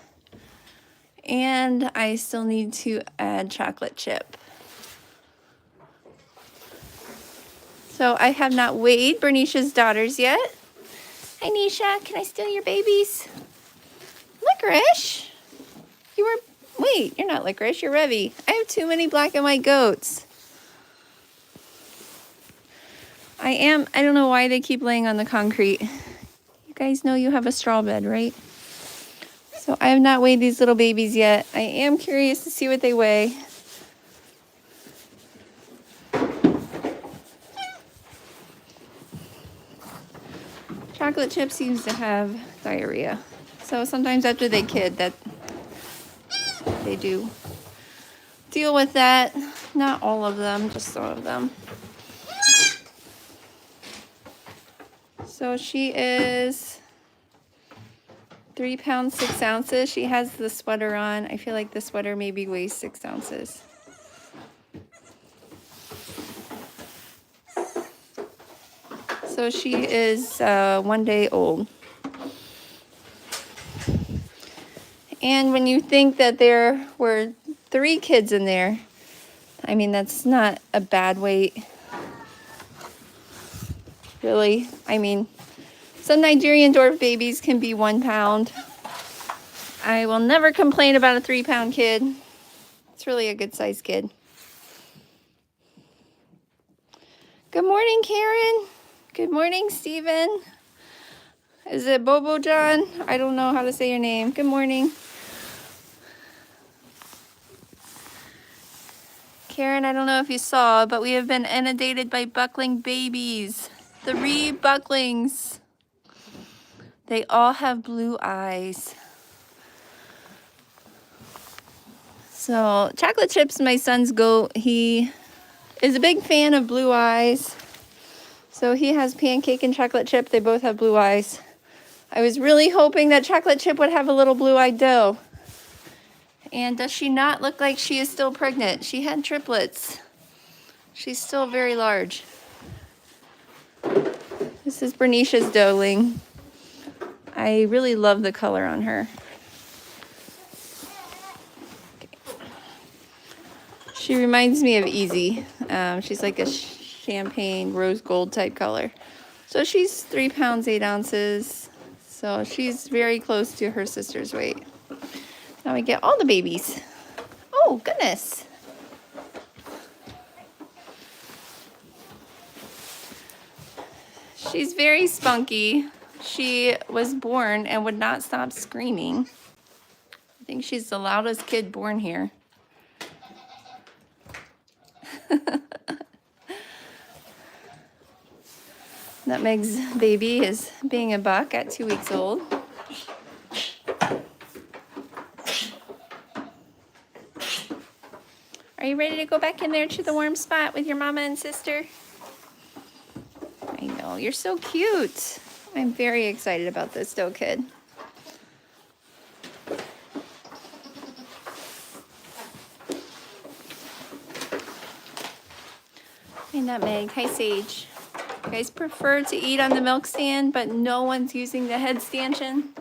And I still need to add chocolate chip. So I have not weighed Berisha's daughters yet. Hi Nisha, can I steal your babies? Licorice? Wait, you're not Licorice, you're Revy. I have too many black and white goats. I don't know why they keep laying on the concrete. You guys know you have a straw bed, right? So I have not weighed these little babies yet. I am curious to see what they weigh. Chocolate chip seems to have diarrhea. So sometimes after they kid, that they do deal with that. Not all of them, just some of them. So she is 3 pounds, 6 ounces. She has the sweater on. I feel like the sweater maybe weighs 6 ounces. So she is 1 day old. And when you think that there were 3 kids in there, I mean, that's not a bad weight. Really, I mean, some Nigerian dwarf babies can be 1 pound. I will never complain about a 3 pound kid. It's really a good sized kid. Good morning, Karen. Good morning, Stephen. Is it Bobo John? I don't know how to say your name. Good morning. Karen, I don't know if you saw, but we have been inundated by buckling babies. 3 bucklings. They all have blue eyes. So Chocolate Chip's my son's goat. He is a big fan of blue eyes. So he has Pancake and Chocolate Chip. They both have blue eyes. I was really hoping that Chocolate Chip would have a little blue-eyed doe. And does she not look like she is still pregnant? She had triplets. She's still very large. This is Berisha's doeling. I really love the color on her. She reminds me of Easy. She's like a champagne rose gold type color. So she's 3 pounds, 8 ounces. So she's very close to her sister's weight. Now we get all the babies. Oh, goodness. She's very spunky. She was born and would not stop screaming. I think she's the loudest kid born here. Nutmeg's baby is being a buck at 2 weeks old. Are you ready to go back in there to the warm spot with your mama and sister? I know, you're so cute. I'm very excited about this doe kid. Hi Nutmeg, hi Sage. You guys prefer to eat on the milk stand, but no one's using the head stanchion?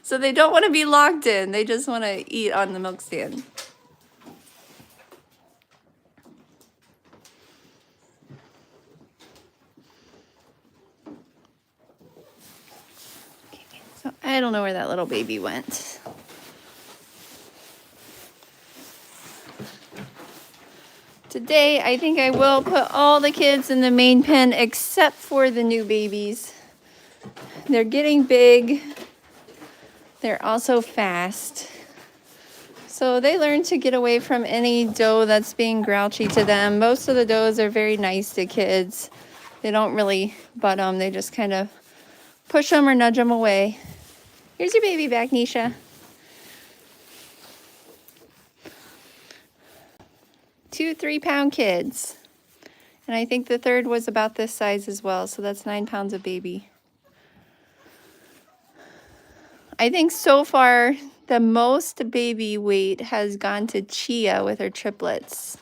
So they don't want to be locked in. They just want to eat on the milk stand. Okay, so I don't know where that little baby went. Today, I think I will put all the kids in the main pen except for the new babies. They're getting big. They're also fast. So they learn to get away from any doe that's being grouchy to them. Most of the does are very nice to kids. They don't really butt them. They just kind of push them or nudge them away. Here's your baby back, Nisha. 2 3-pound kids. And I think the third was about this size as well. So that's 9 pounds of baby. I think so far the most baby weight has gone to Chia with her triplets.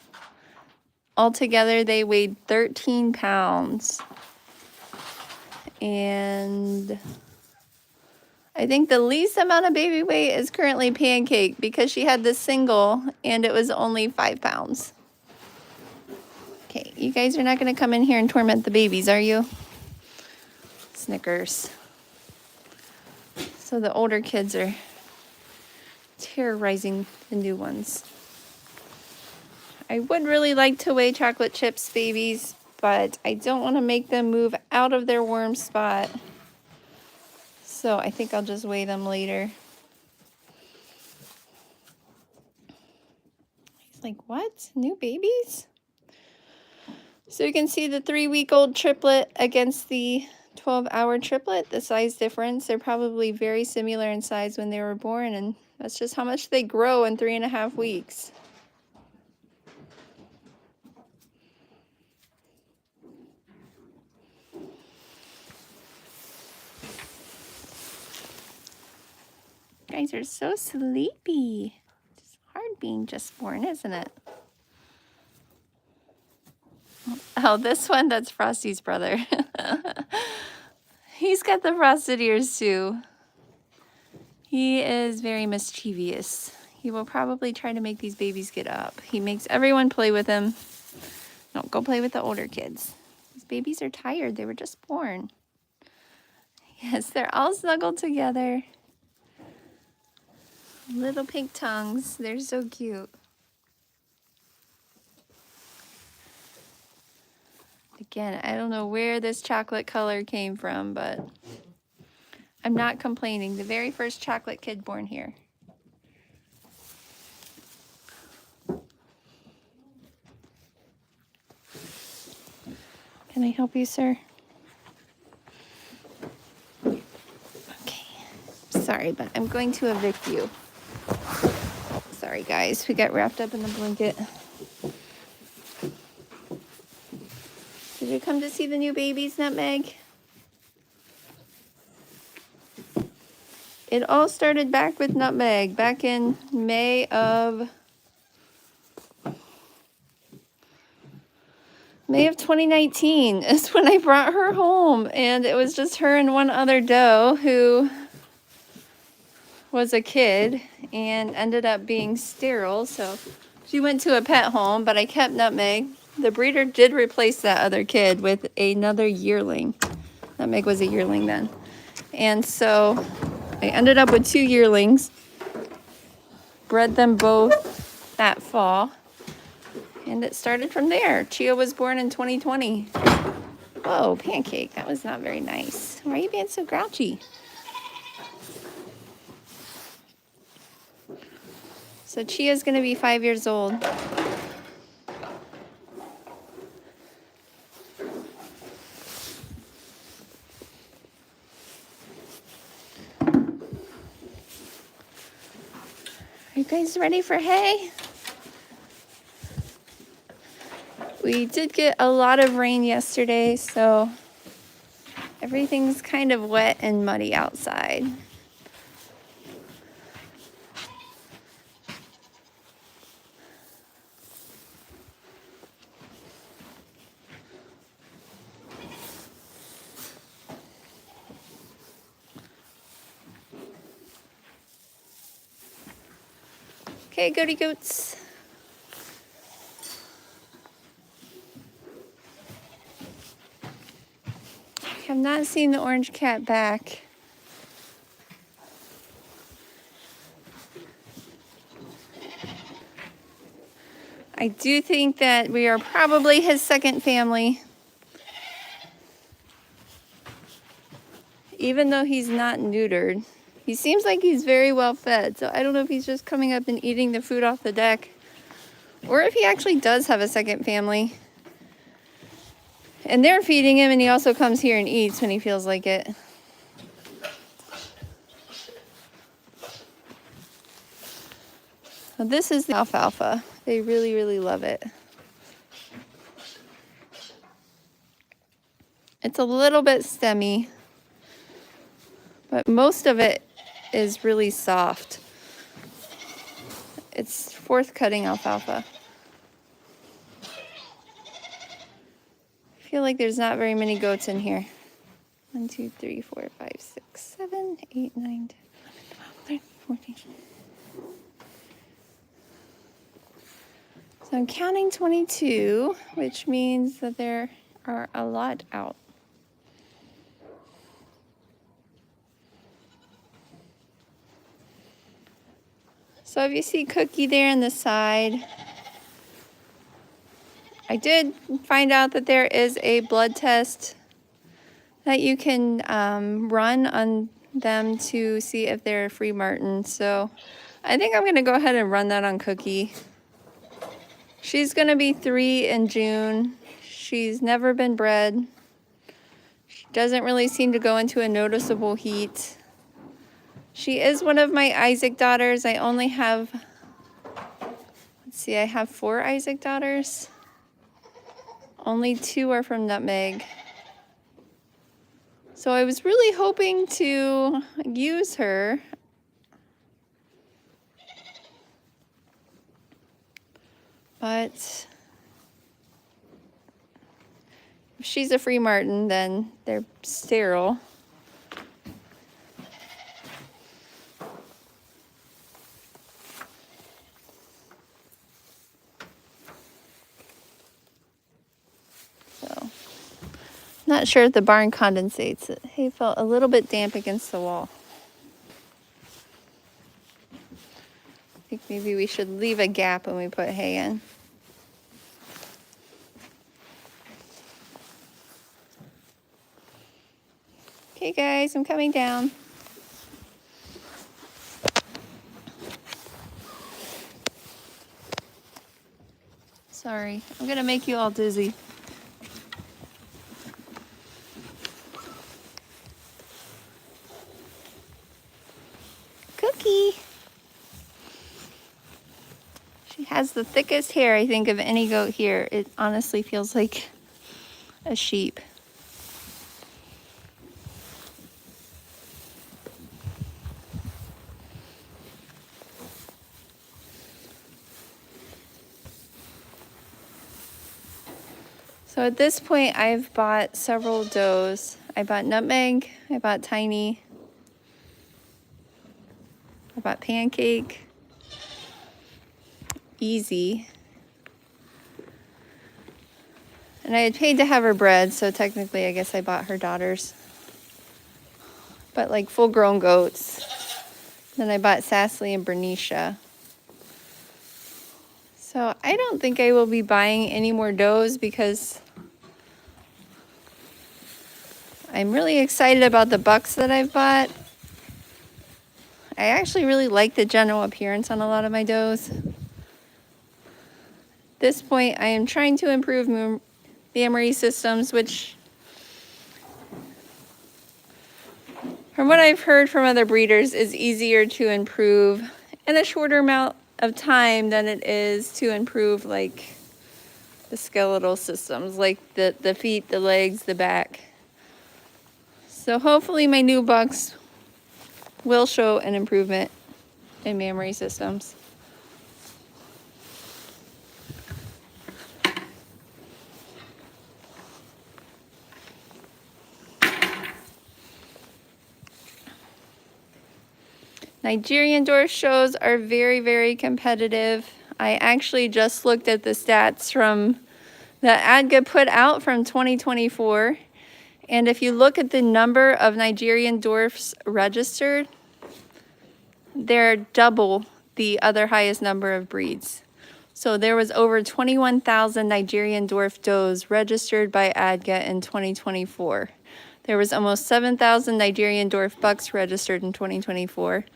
Altogether they weighed 13 pounds. And I think the least amount of baby weight is currently Pancake because she had the single and it was only 5 pounds. Okay, you guys are not going to come in here and torment the babies, are you? Snickers. So the older kids are terrorizing the new ones. I would really like to weigh chocolate chips babies, but I don't want to make them move out of their warm spot. So I think I'll just weigh them later. He's like, what? New babies? So you can see the 3-week-old triplet against the 12-hour triplet, the size difference. They're probably very similar in size when they were born, and that's just how much they grow in 3.5 weeks. You guys are so sleepy. It's hard being just born, isn't it? Oh, this one, that's Frosty's brother. He's got the frosted ears too. He is very mischievous. He will probably try to make these babies get up. He makes everyone play with him. Don't go play with the older kids. These babies are tired. They were just born. Yes, they're all snuggled together. Little pink tongues. They're so cute. Again, I don't know where this chocolate color came from, but I'm not complaining. The very first chocolate kid born here. Can I help you, sir? Okay. Sorry, but I'm going to evict you. Sorry, guys. We got wrapped up in the blanket. Did you come to see the new babies, Nutmeg? It all started back with Nutmeg, back in May of 2019 is when I brought her home, and it was just her and one other doe who was a kid and ended up being sterile, so she went to a pet home, but I kept Nutmeg. The breeder did replace that other kid with another yearling. Nutmeg was a yearling then. And so I ended up with 2 yearlings, bred them both that fall, and it started from there. Chia was born in 2020. Whoa, Pancake, that was not very nice. Why are you being so grouchy? So Chia's gonna be 5 years old. Are you guys ready for hay? We did get a lot of rain yesterday, so everything's kind of wet and muddy outside. Okay, goaty goats. I have not seen the orange cat back. I do think that we are probably his second family. Even though he's not neutered. He seems like he's very well fed, so I don't know if he's just coming up and eating the food off the deck, or if he actually does have a second family. And they're feeding him, and he also comes here and eats when he feels like it. Well, this is the alfalfa. They really, really love it. It's a little bit stemmy, but most of it is really soft. It's fourth cutting alfalfa. I feel like there's not very many goats in here. 1, 2, 3, 4, 5, 6, 7, 8, 9, 10, 11, 12, 13, 14. So I'm counting 22, which means that there are a lot out. So if you see Cookie there on the side, I did find out that there is a blood test that you can run on them to see if they're a free martin. So I think I'm gonna go ahead and run that on Cookie. She's gonna be 3 in June. She's never been bred. She doesn't really seem to go into a noticeable heat. She is one of my Isaac daughters. I only have, let's see, I have 4 Isaac daughters. Only 2 are from Nutmeg. So I was really hoping to use her. But if she's a free martin, then they're sterile. So, not sure if the barn condensates. It felt a little bit damp against the wall. I think maybe we should leave a gap when we put hay in. Okay guys, I'm coming down. Sorry, I'm gonna make you all dizzy. Cookie. She has the thickest hair, I think, of any goat here. It honestly feels like a sheep. So at this point, I've bought several does. I bought Nutmeg, I bought Tiny, I bought Pancake, Easy. And I had paid to have her bred, so technically I guess I bought her daughters. But like full-grown goats. Then I bought Sassly and Berisha. So I don't think I will be buying any more does because I'm really excited about the bucks that I've bought. I actually really like the general appearance on a lot of my does. At this point, I am trying to improve mammary systems, which, from what I've heard from other breeders, is easier to improve in a shorter amount of time than it is to improve like the skeletal systems, like the feet, the legs, the back. So hopefully my new bucks will show an improvement in mammary systems. Nigerian dwarf shows are very, very competitive. I actually just looked at the stats from that ADGA put out from 2024. And if you look at the number of Nigerian dwarfs registered, they're double the other highest number of breeds. So there was over 21,000 Nigerian dwarf does registered by ADGA in 2024. There was almost 7,000 Nigerian dwarf bucks registered in 2024.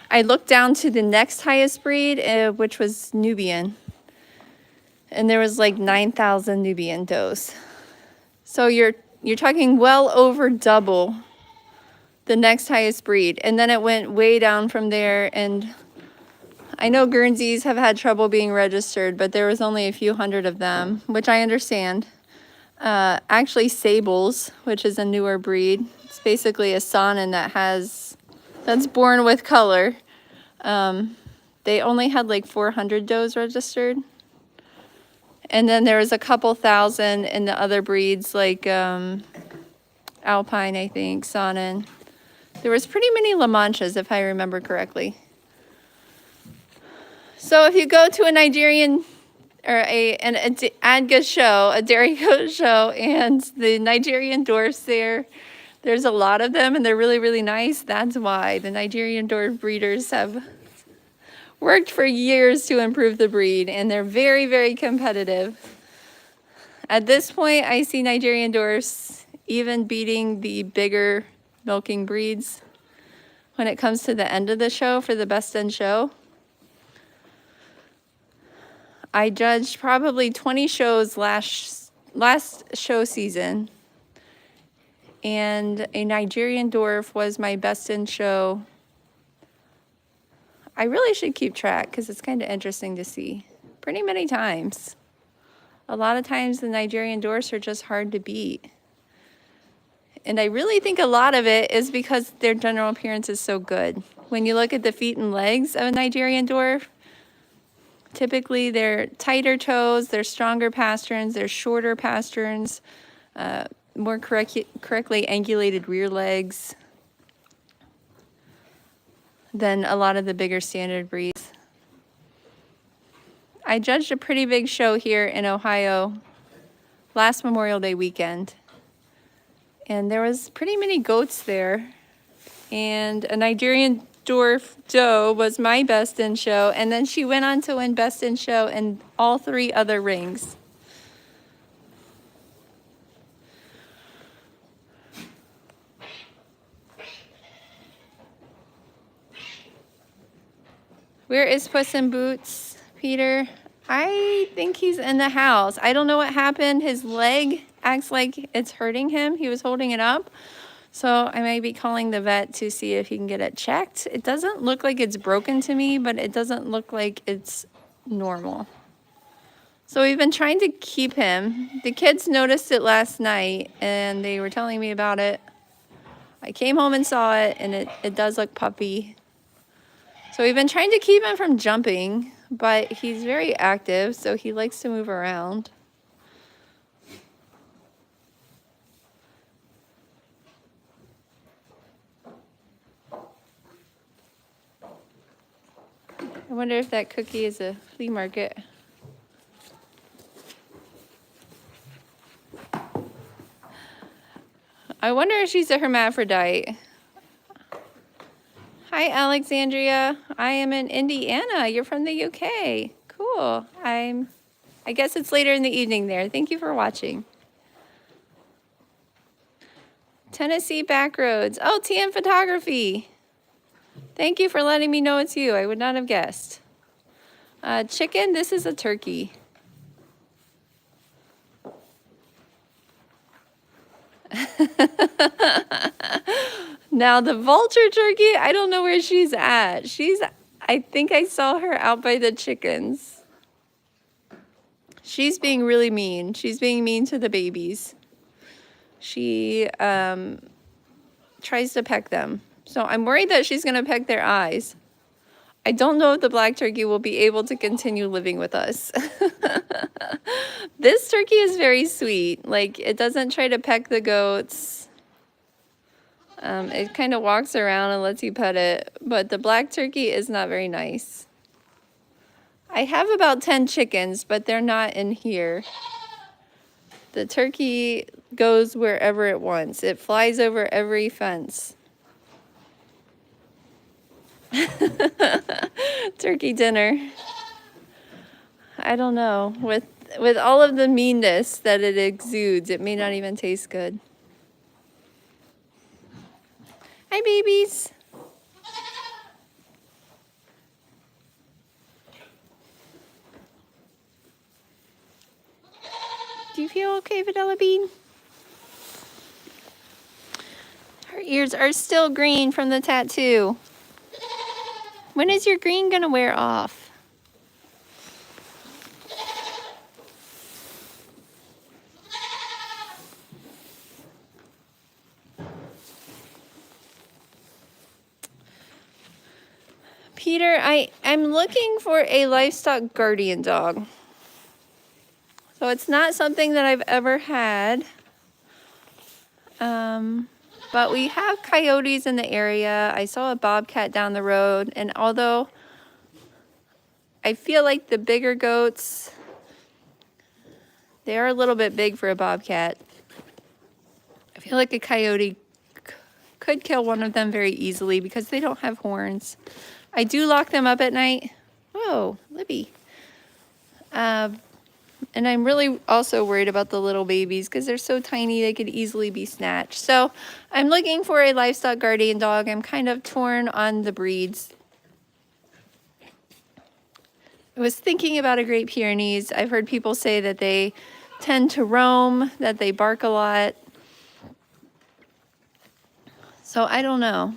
I looked down to the next highest breed, which was Nubian. And there was like 9,000 Nubian does. So you're talking well over double the next highest breed. And then it went way down from there. And I know Guernseys have had trouble being registered, but there was only a few hundred of them, which I understand. Actually, Sables, which is a newer breed, it's basically a Saanen that's born with color. They only had like 400 does registered. And then there was a couple thousand in the other breeds, like Alpine, I think, Saanen. There was pretty many La Manchas, if I remember correctly. So if you go to a Nigerian or an ADGA show, a dairy goat show, and the Nigerian dwarfs there's a lot of them, and they're really, really nice. That's why the Nigerian dwarf breeders have worked for years to improve the breed, and they're very, very competitive. At this point, I see Nigerian dwarfs even beating the bigger milking breeds when it comes to the end of the show for the best in show. I judged probably 20 shows last show season, and a Nigerian dwarf was my best in show. I really should keep track because it's kind of interesting to see. Pretty many times. A lot of times the Nigerian dwarfs are just hard to beat. And I really think a lot of it is because their general appearance is so good. When you look at the feet and legs of a Nigerian dwarf, typically they're tighter toes, they're stronger pasterns, they're shorter pasterns, more correctly angulated rear legs than a lot of the bigger standard breeds. I judged a pretty big show here in Ohio last Memorial Day weekend. And there was pretty many goats there. And a Nigerian dwarf doe was my best in show. And then she went on to win best in show in all 3 other rings. Where is Puss in Boots, Peter? I think he's in the house. I don't know what happened. His leg acts like it's hurting him. He was holding it up. So I might be calling the vet to see if he can get it checked. It doesn't look like it's broken to me, but it doesn't look like it's normal. So we've been trying to keep him. The kids noticed it last night and they were telling me about it. I came home and saw it, and it does look puppy. So we've been trying to keep him from jumping, but he's very active, so he likes to move around. I wonder if that cookie is a flea market. I wonder if she's a hermaphrodite. Hi, Alexandria. I am in Indiana. You're from the UK. Cool. I guess it's later in the evening there. Thank you for watching. Tennessee Backroads. Oh, TM Photography. Thank you for letting me know it's you. I would not have guessed. Chicken, this is a turkey. Now the vulture turkey, I don't know where she's at. I think I saw her out by the chickens. She's being really mean. She's being mean to the babies. She tries to peck them. So I'm worried that she's going to peck their eyes. I don't know if the black turkey will be able to continue living with us. This turkey is very sweet. Like, it doesn't try to peck the goats. It kind of walks around and lets you pet it, but the black turkey is not very nice. I have about 10 chickens, but they're not in here. The turkey goes wherever it wants. It flies over every fence. Turkey dinner. I don't know. With all of the meanness that it exudes, it may not even taste good. Hi, babies. Do you feel okay, Vanilla Bean? Her ears are still green from the tattoo. When is your green gonna wear off? Peter, I'm looking for a livestock guardian dog. So it's not something that I've ever had. But we have coyotes in the area. I saw a bobcat down the road, and although I feel like the bigger goats, they are a little bit big for a bobcat. I feel like a coyote could kill one of them very easily because they don't have horns. I do lock them up at night. Whoa, Libby. And I'm really also worried about the little babies because they're so tiny they could easily be snatched. So I'm looking for a livestock guardian dog. I'm kind of torn on the breeds. I was thinking about a Great Pyrenees. I've heard people say that they tend to roam, that they bark a lot. So I don't know.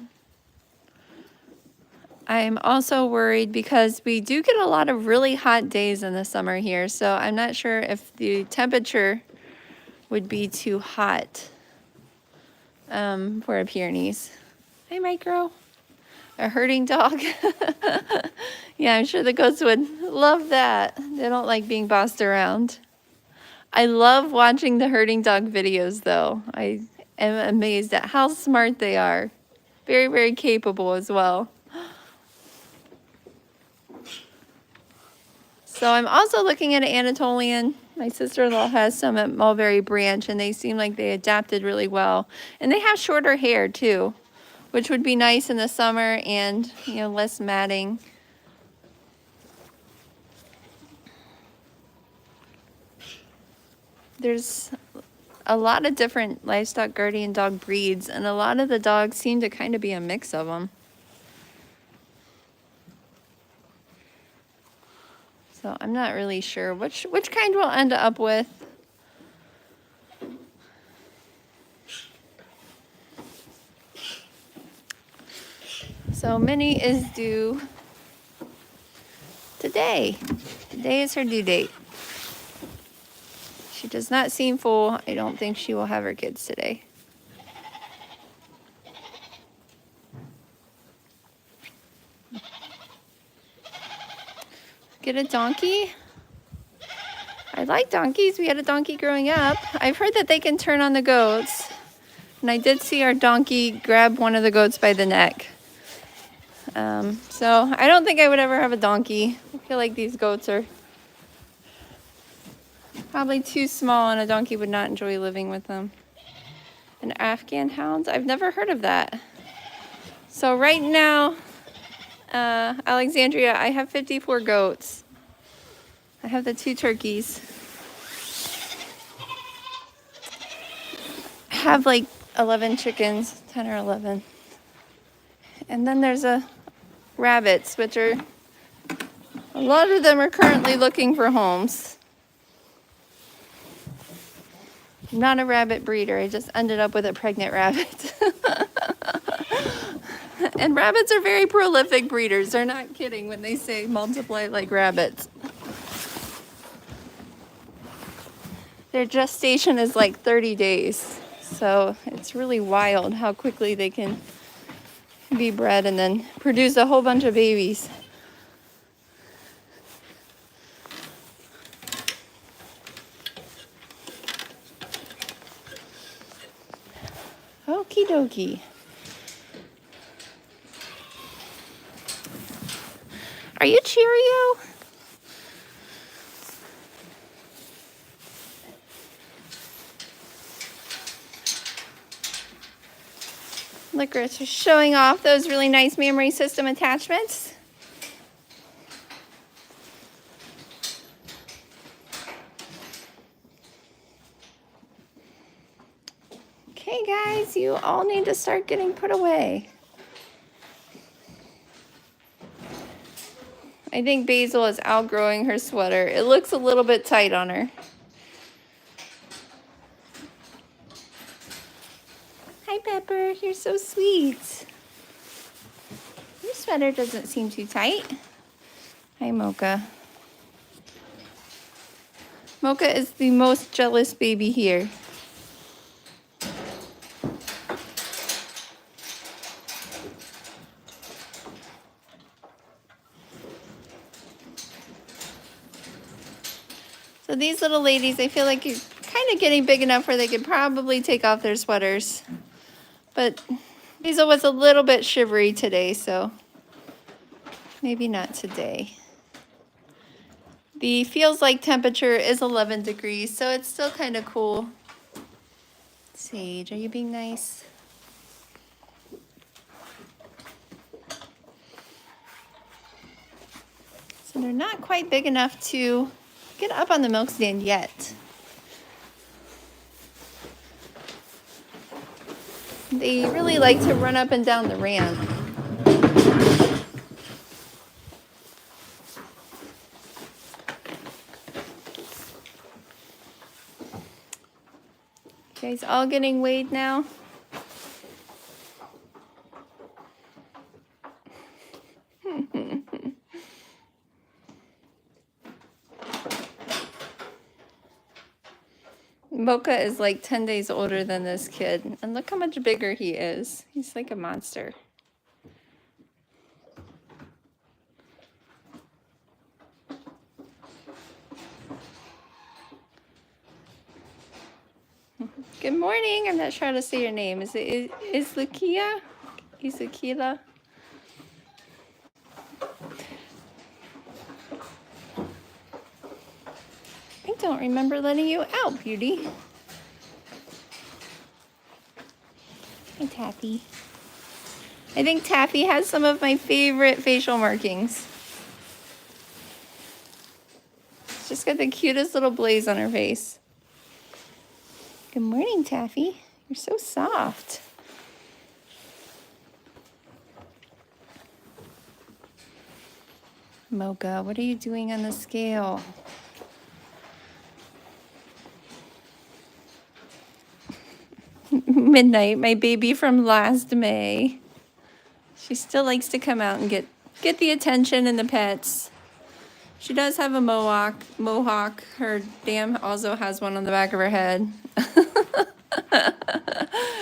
I'm also worried because we do get a lot of really hot days in the summer here, so I'm not sure if the temperature would be too hot for a Pyrenees. Hey, Micro. A herding dog. Yeah, I'm sure the goats would love that. They don't like being bossed around. I love watching the herding dog videos, though. I am amazed at how smart they are. Very, very capable as well. So I'm also looking at an Anatolian. My sister-in-law has some at Mulberry Branch, and they seem like they adapted really well. And they have shorter hair, too, which would be nice in the summer and, you know, less matting. There's a lot of different livestock guardian dog breeds, and a lot of the dogs seem to kind of be a mix of them. So I'm not really sure which kind we'll end up with. So Minnie is due today. Today is her due date. She does not seem full. I don't think she will have her kids today. Get a donkey? I like donkeys. We had a donkey growing up. I've heard that they can turn on the goats. And I did see our donkey grab one of the goats by the neck. So I don't think I would ever have a donkey. I feel like these goats are probably too small and a donkey would not enjoy living with them. And Afghan hounds? I've never heard of that. So right now, Alexandria, I have 54 goats. I have the 2 turkeys. I have like 11 chickens, 10 or 11. And then there's rabbits, which are, a lot of them are currently looking for homes. I'm not a rabbit breeder. I just ended up with a pregnant rabbit. And rabbits are very prolific breeders. They're not kidding when they say multiply like rabbits. Their gestation is like 30 days. So it's really wild how quickly they can be bred and then produce a whole bunch of babies. Okie dokie. Are you Cheerio? Licorice is showing off those really nice memory system attachments. Okay guys, you all need to start getting put away. I think Basil is outgrowing her sweater. It looks a little bit tight on her. Hi Pepper, you're so sweet. Your sweater doesn't seem too tight. Hi Mocha. Mocha is the most jealous baby here. So these little ladies, I feel like you're kind of getting big enough where they could probably take off their sweaters. But Basil was a little bit shivery today, so maybe not today. The feels like temperature is 11 degrees, so it's still kind of cool. Sage, are you being nice? So they're not quite big enough to get up on the milk stand yet. They really like to run up and down the ramp. You guys all getting weighed now? Mocha is like 10 days older than this kid, and look how much bigger he is. He's like a monster. Good morning. I'm not sure how to say your name. Is it Islakia? Isakila? I don't remember letting you out, beauty. Hi, Taffy. I think Taffy has some of my favorite facial markings. She's just got the cutest little blaze on her face. Good morning, Taffy. You're so soft. Mocha, what are you doing on the scale? Midnight, my baby from last May. She still likes to come out and get the attention and the pets. She does have a mohawk. Her dam also has one on the back of her head.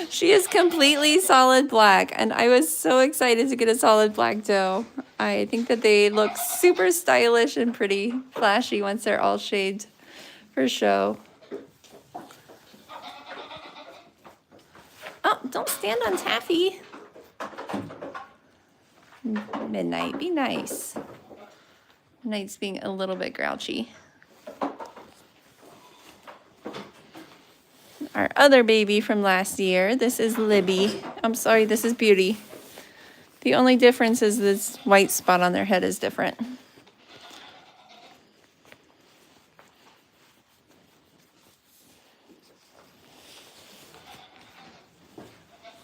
She is completely solid black, and I was so excited to get a solid black doe. I think that they look super stylish and pretty flashy once they're all shaved for show. Oh, don't stand on Taffy. Midnight, be nice. Midnight's being a little bit grouchy. Our other baby from last year, this is Libby. I'm sorry, this is Beauty. The only difference is this white spot on their head is different.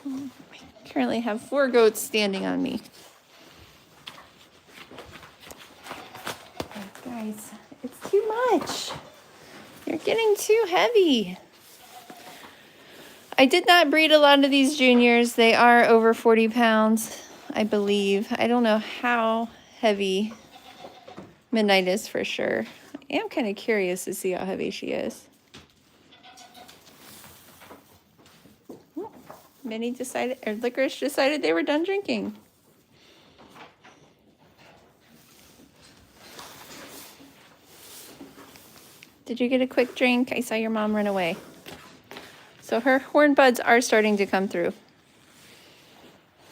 I currently have 4 goats standing on me. Guys, it's too much. You're getting too heavy. I did not breed a lot of these juniors. They are over 40 pounds, I believe. I don't know how heavy Midnight is for sure. I am kind of curious to see how heavy she is. Minnie decided, or Licorice decided they were done drinking. Did you get a quick drink? I saw your mom run away. So her horn buds are starting to come through.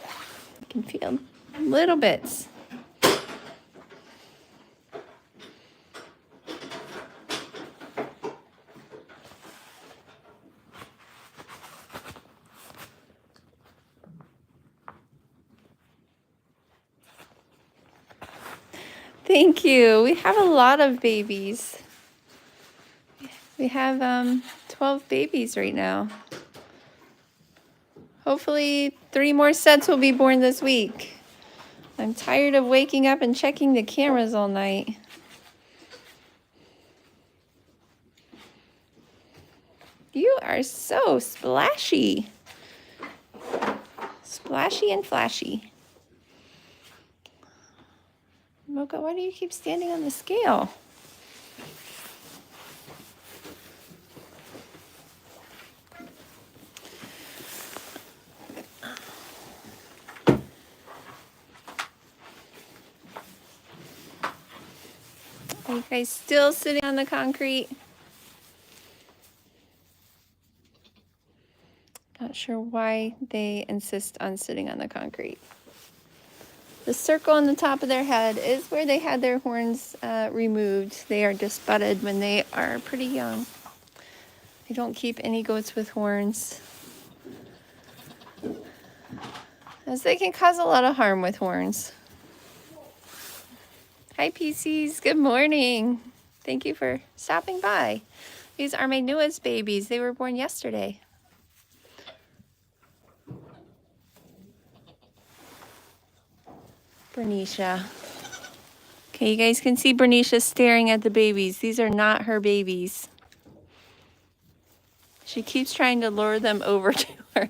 I can feel little bits. Thank you. We have a lot of babies. We have 12 babies right now. Hopefully 3 more sets will be born this week. I'm tired of waking up and checking the cameras all night. You are so splashy. Splashy and flashy. Mocha, why do you keep standing on the scale? Are you guys still sitting on the concrete? Not sure why they insist on sitting on the concrete. The circle on the top of their head is where they had their horns removed. They are just budded when they are pretty young. I don't keep any goats with horns, as they can cause a lot of harm with horns. Hi PCs, good morning. Thank you for stopping by. These are my newest babies. They were born yesterday. Berisha. Okay, you guys can see Berisha staring at the babies. These are not her babies. She keeps trying to lure them over to her.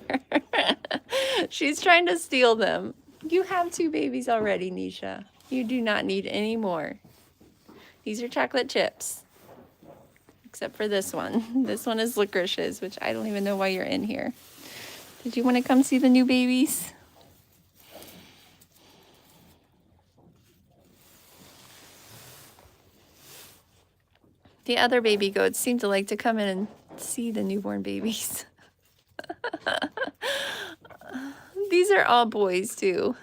She's trying to steal them. You have 2 babies already, Nisha. You do not need any more. These are chocolate chips. Except for this one. This one is licorice's, which I don't even know why you're in here. Did you want to come see the new babies? The other baby goats seem to like to come in and see the newborn babies. These are all boys too.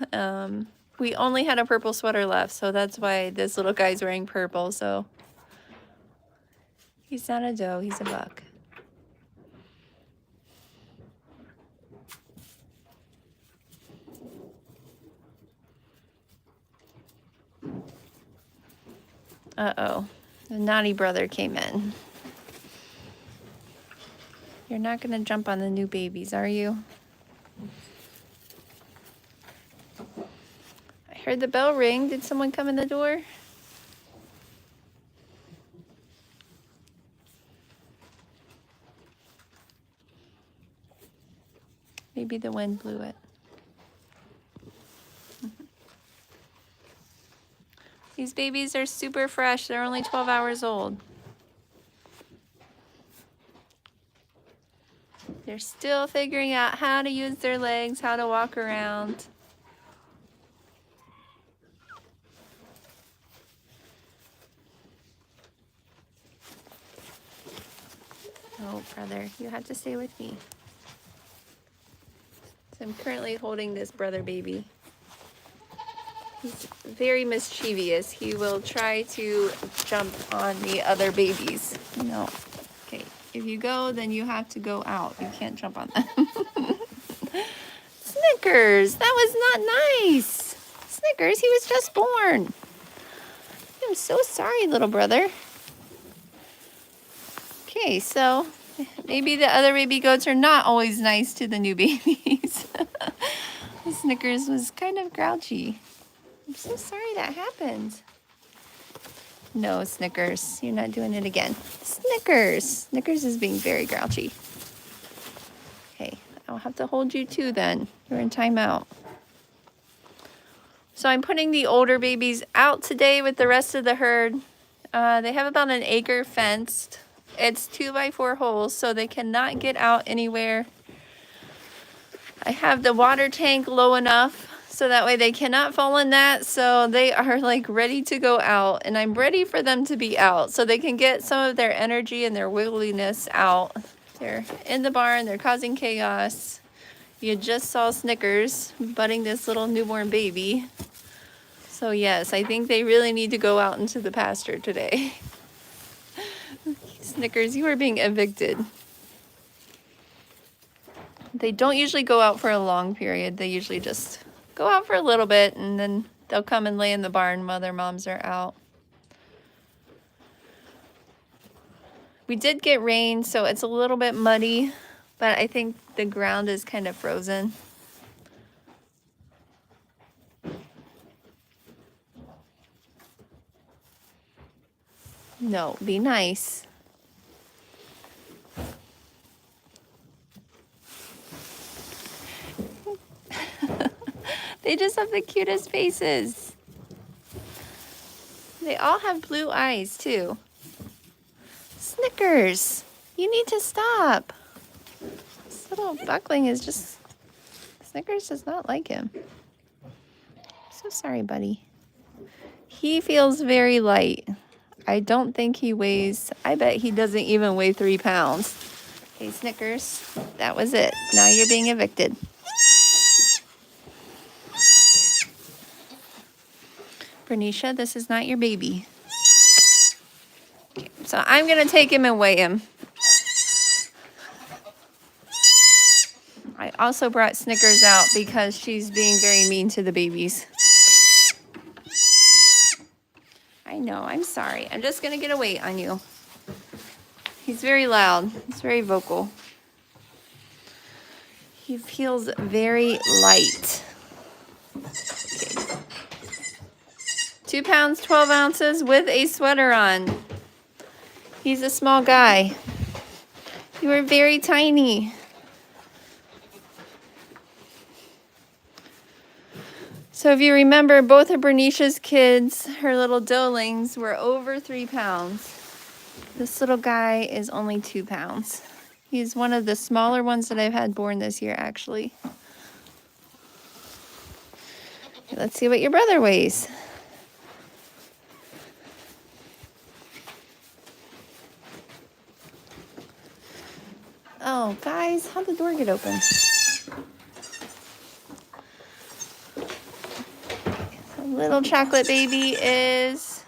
We only had a purple sweater left, so that's why this little guy's wearing purple. So he's not a doe, he's a buck. Uh-oh, the naughty brother came in. You're not gonna jump on the new babies, are you? I heard the bell ring. Did someone come in the door? Maybe the wind blew it. These babies are super fresh. They're only 12 hours old. They're still figuring out how to use their legs, how to walk around. Oh, brother, you have to stay with me. So I'm currently holding this brother baby. He's very mischievous. He will try to jump on the other babies. No. Okay, if you go, then you have to go out. You can't jump on them. Snickers, that was not nice. Snickers, he was just born. I'm so sorry, little brother. Okay, so maybe the other baby goats are not always nice to the new babies. Snickers was kind of grouchy. I'm so sorry that happened. No, Snickers, you're not doing it again. Snickers! Snickers is being very grouchy. Okay, I'll have to hold you too then. You're in timeout. So I'm putting the older babies out today with the rest of the herd. They have about an acre fenced. It's 2x4 holes, so they cannot get out anywhere. I have the water tank low enough so that way they cannot fall in that. So they are like ready to go out, and I'm ready for them to be out so they can get some of their energy and their wiggliness out. They're in the barn, they're causing chaos. You just saw Snickers butting this little newborn baby. So yes, I think they really need to go out into the pasture today. Snickers, you are being evicted. They don't usually go out for a long period. They usually just go out for a little bit and then They'll come and lay in the barn while their moms are out. We did get rain, so it's a little bit muddy, but I think the ground is kind of frozen. No, be nice. They just have the cutest faces. They all have blue eyes too. Snickers, you need to stop. This little buckling is just, Snickers does not like him. So sorry, buddy. He feels very light. I don't think he weighs, I bet he doesn't even weigh 3 pounds. Hey, Snickers, that was it. Now you're being evicted. Berisha, this is not your baby. Okay, so I'm gonna take him and weigh him. I also brought Snickers out because she's being very mean to the babies. I know, I'm sorry. I'm just gonna get a weight on you. He's very loud, he's very vocal. He feels very light. Okay. 2 pounds, 12 ounces with a sweater on. He's a small guy. You are very tiny. So if you remember, both of Berisha's kids, her little doelings, were over 3 pounds. This little guy is only 2 pounds. He's one of the smaller ones that I've had born this year, actually. Okay, let's see what your brother weighs. Oh, guys, how'd the door get open? The little chocolate baby is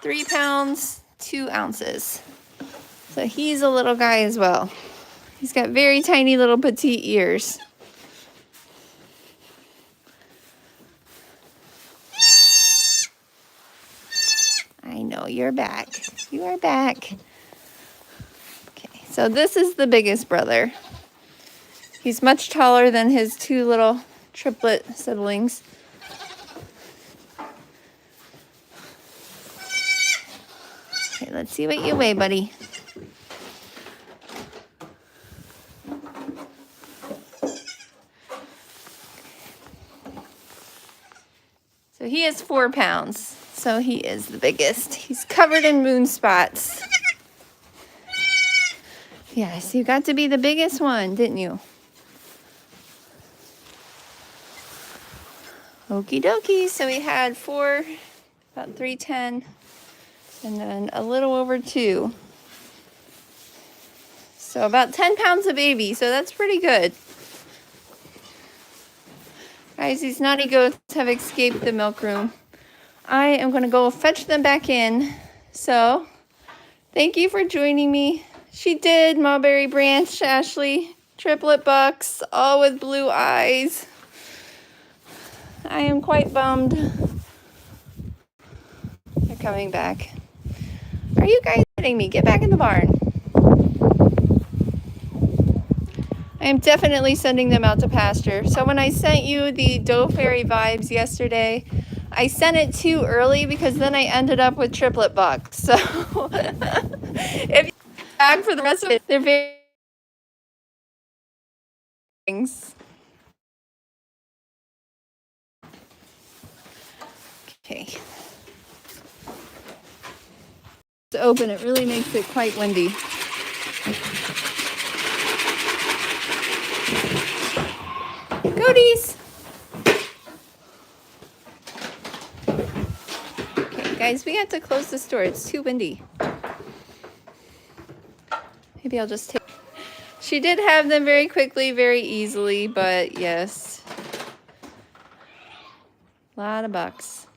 3 pounds, 2 ounces. So he's a little guy as well. He's got very tiny little petite ears. I know, you're back. You are back. Okay, so this is the biggest brother. He's much taller than his 2 little triplet siblings. Okay, let's see what you weigh, buddy. So he is 4 pounds. So he is the biggest. He's covered in moon spots. Yes, you got to be the biggest one, didn't you? Okie dokie. So we had 4, about 310, and then a little over 2. So about 10 pounds a baby. So that's pretty good. Guys, these naughty goats have escaped the milk room. I am going to go fetch them back in. So, thank you for joining me. She did, Mulberry Branch, Ashley, triplet bucks, all with blue eyes. I am quite bummed. They're coming back. Are you guys kidding me? Get back in the barn. I am definitely sending them out to pasture. So when I sent you the Doe Fairy vibes yesterday, I sent it too early because then I ended up with triplet bucks. So if you back for the rest of it, they're very things. Okay. To open it really makes it quite windy. Goaties! Okay, guys, we have to close this door. It's too windy. Maybe I'll just take... She did have them very quickly, very easily, but yes. A lot of bucks.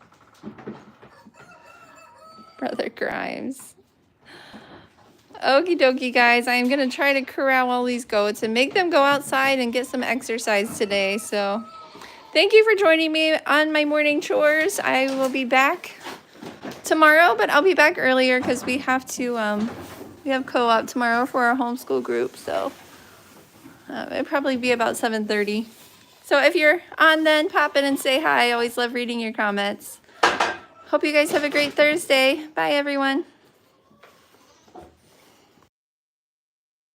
Brother Grimes. Okie dokie, guys. I'm going to try to corral all these goats and make them go outside and get some exercise today. So Thank you for joining me on my morning chores. I will be back tomorrow, but I'll be back earlier because we have to, we have co-op tomorrow for our homeschool group, so it'll probably be about 7:30. So if you're on then, pop in and say hi. I always love reading your comments. Hope you guys have a great Thursday. Bye, everyone.